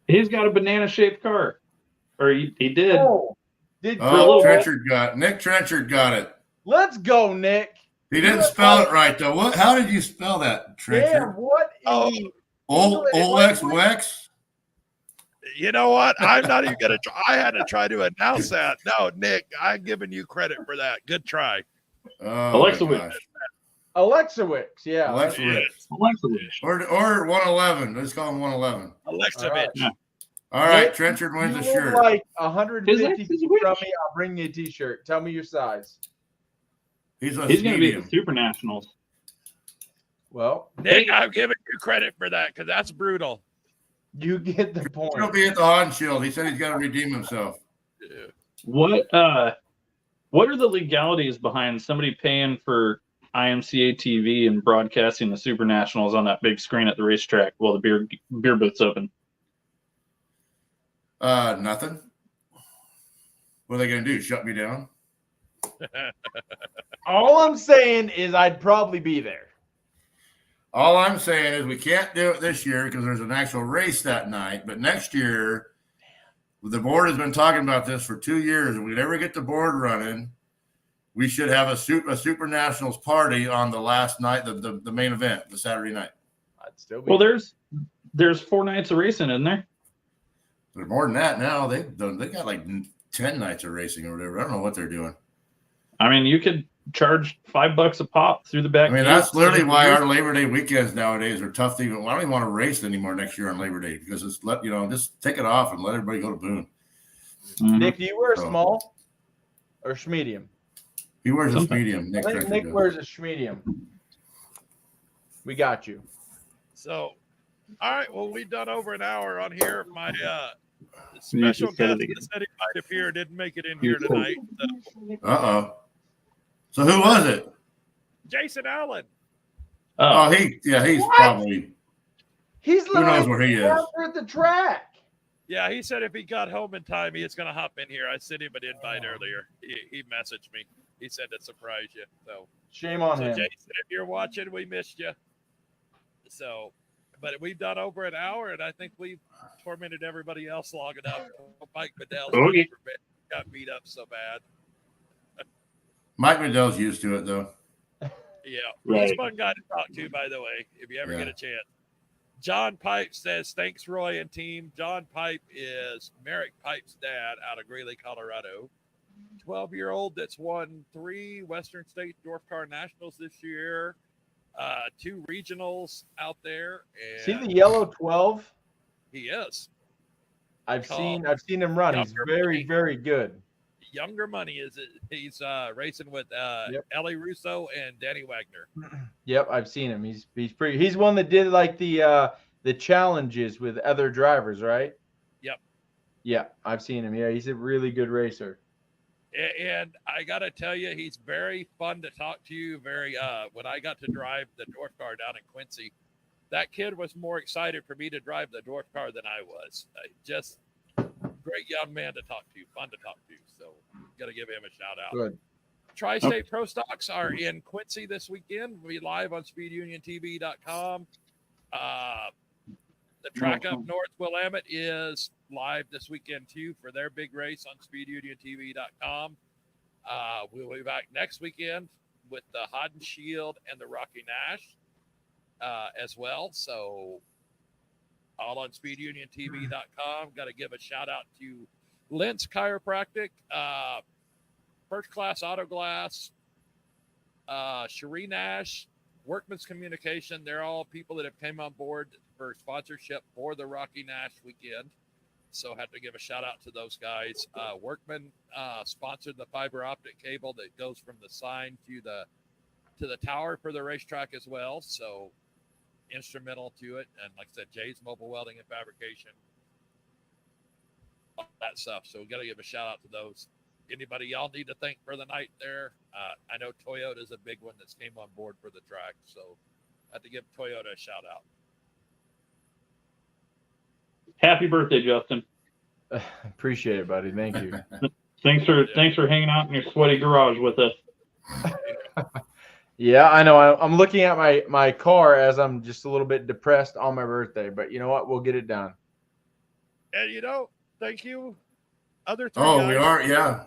He's got a banana-shaped car, or he did. Oh, did Oh, little Nick Trenchard got it. Let's go, Nick. He didn't spell it right though. How did you spell that, Damn, Trenchard? what? Oh. Olex Wex? You know what? I'm not even going to try. I had to try to announce that. No, Nick, I'm giving you credit for that. Good try. Oh, Alexa my Wex. gosh. Alexa Wicks, yeah. Alexa Wex. Alexa Wish. Or 111. Let's call him 111. Alexa, All right. bitch. All right, Nick, Trenchard wins the You shirt. look like 150 Is feet it from Wicks? me. I'll bring you a T-shirt. Tell me your size. He's a He's going to be at medium. the Super Nationals. Well, Nick, I'm giving you credit for that because that's brutal. you get the He'll point. be at the Han Shield. He said he's got to redeem himself. What are the legalities behind somebody paying for IMCA TV and broadcasting the Super Nationals on that big screen at the racetrack while the beer booth's open? Nothing. What are they going to do? Shut me down? All I'm saying is I'd probably be there. All I'm saying is we can't do it this year because there's an actual race that night. But next year, the board has been talking about this for 2 years. If we never get the board running, we should have a Super Nationals party on the last night, the main event, the Saturday night. I'd still be. Well, there's 4 nights of racing, isn't there? There's more than that now. They got like 10 nights of racing or whatever. I don't know what they're doing. I mean, you could charge $5 a pop through the back. I mean, gate. that's literally why our Labor Day weekends nowadays are tough to even. I don't even want to race anymore next year on Labor Day because it's just take it off and let everybody go to Boone. Mhm. Nick, do you wear a Oh. small or medium? He wears a Sometimes. medium. I think Nick does. wears a medium. We got you. So, all right. Well, we've done over an hour on here. My You special just said guest it again. that said he might appear didn't make it in You here said- tonight. So, So who was it? Jason Allen. Oh, Oh, he's What? probably. He's Who knows where he is? after at the track. Yeah, he said if he got home in time, he was going to hop in here. I sent him an invite earlier. He messaged me. He said to surprise you. So, Shame on so him. Jason, if you're watching, we missed you. So, but we've done over an hour, and I think we've tormented everybody else long enough. Mike Bedell's Oh, yeah. got beat up so bad. Mike Medell's used to it though. Yeah, Right. he's a fun guy to talk to, by the way, if you ever Yeah. get a chance. John Pipe says, thanks, Roy and team. John Pipe is Merrick Pipe's dad out of Greeley, Colorado. 12-year-old that's won 3 Western State Dwarf Car Nationals this year, 2 regionals out there. And See the yellow 12? he is. I've Call- seen him run. He's Younger very, money. very good. Younger money is he's racing with Yep. Ellie Russo and Danny Wagner. Yep, I've seen him. He's one that did like the challenges with other drivers, right? Yep. Yeah, I've seen him. Yeah, he's a really good racer. And I got to tell you, he's very fun to talk to. Very, when I got to drive the dwarf car down in Quincy, that kid was more excited for me to drive the dwarf car than I was. Just great young man to talk to, fun to talk to. So, got to give him a shout out. Good. Tri-State Pro Stocks are in Quincy this weekend. We'll be live on SpeedUnionTV.com. The track up north, Willamette, is live this weekend too for their big race on SpeedUnionTV.com. We'll be back next weekend with the Hod and Shield and the Rocky Nash as well. So all on SpeedUnionTV.com. Got to give a shout out to Lentz Chiropractic, First Class Auto Glass, Cherie Nash, Workman's Communication. They're all people that have came on board for sponsorship for the Rocky Nash weekend. So had to give a shout out to those guys. Workman sponsored the fiber optic cable that goes from the sign to the tower for the racetrack as well. So instrumental to it. And like I said, Jay's Mobile Welding and Fabrication, all that stuff. So we got to give a shout out to those. Anybody y'all need to thank for the night there? I know Toyota's a big one that's came on board for the track. So I have to give Toyota a shout out. happy birthday, Justin. Appreciate it, buddy. Thank you. Thanks for hanging out in your sweaty garage with us. Yeah, I know. I'm looking at my car as I'm just a little bit depressed on my birthday, but you know what? We'll get it done. And thank you. Other 3 Oh, guys. we are. Yeah,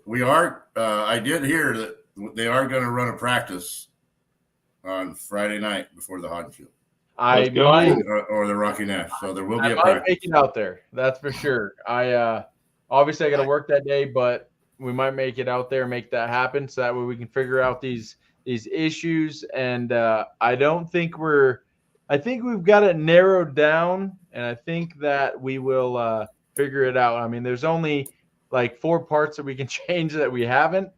we are. I did hear that they are going to run a practice on Friday night before the Hancho I Let's go. might, or the Rocky Nash. So there will be I a might practice. make it out there. That's for sure. I obviously I got to work that day, but we might make it out there, make that happen, so that way we can figure out these issues. And I think we've got it narrowed down, and I think that we will figure it out. I mean, there's only like 4 parts that we can change that we haven't,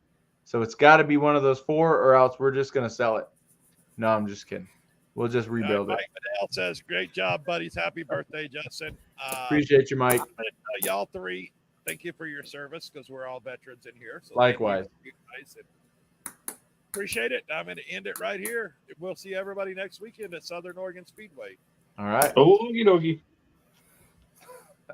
so it's got to be one of those 4, or else we're just gonna sell it. No, I'm just kidding. We'll just rebuild it. Mike Bedell says, great job, buddies. Happy birthday, Justin. Appreciate you, Mike. I'm gonna tell y'all 3, thank you for your service, because we're all veterans in here. So Likewise. thank you, guys, and appreciate it. I'm going to end it right here. We'll see everybody next weekend at Southern Oregon Speedway. All right. Okie dokie.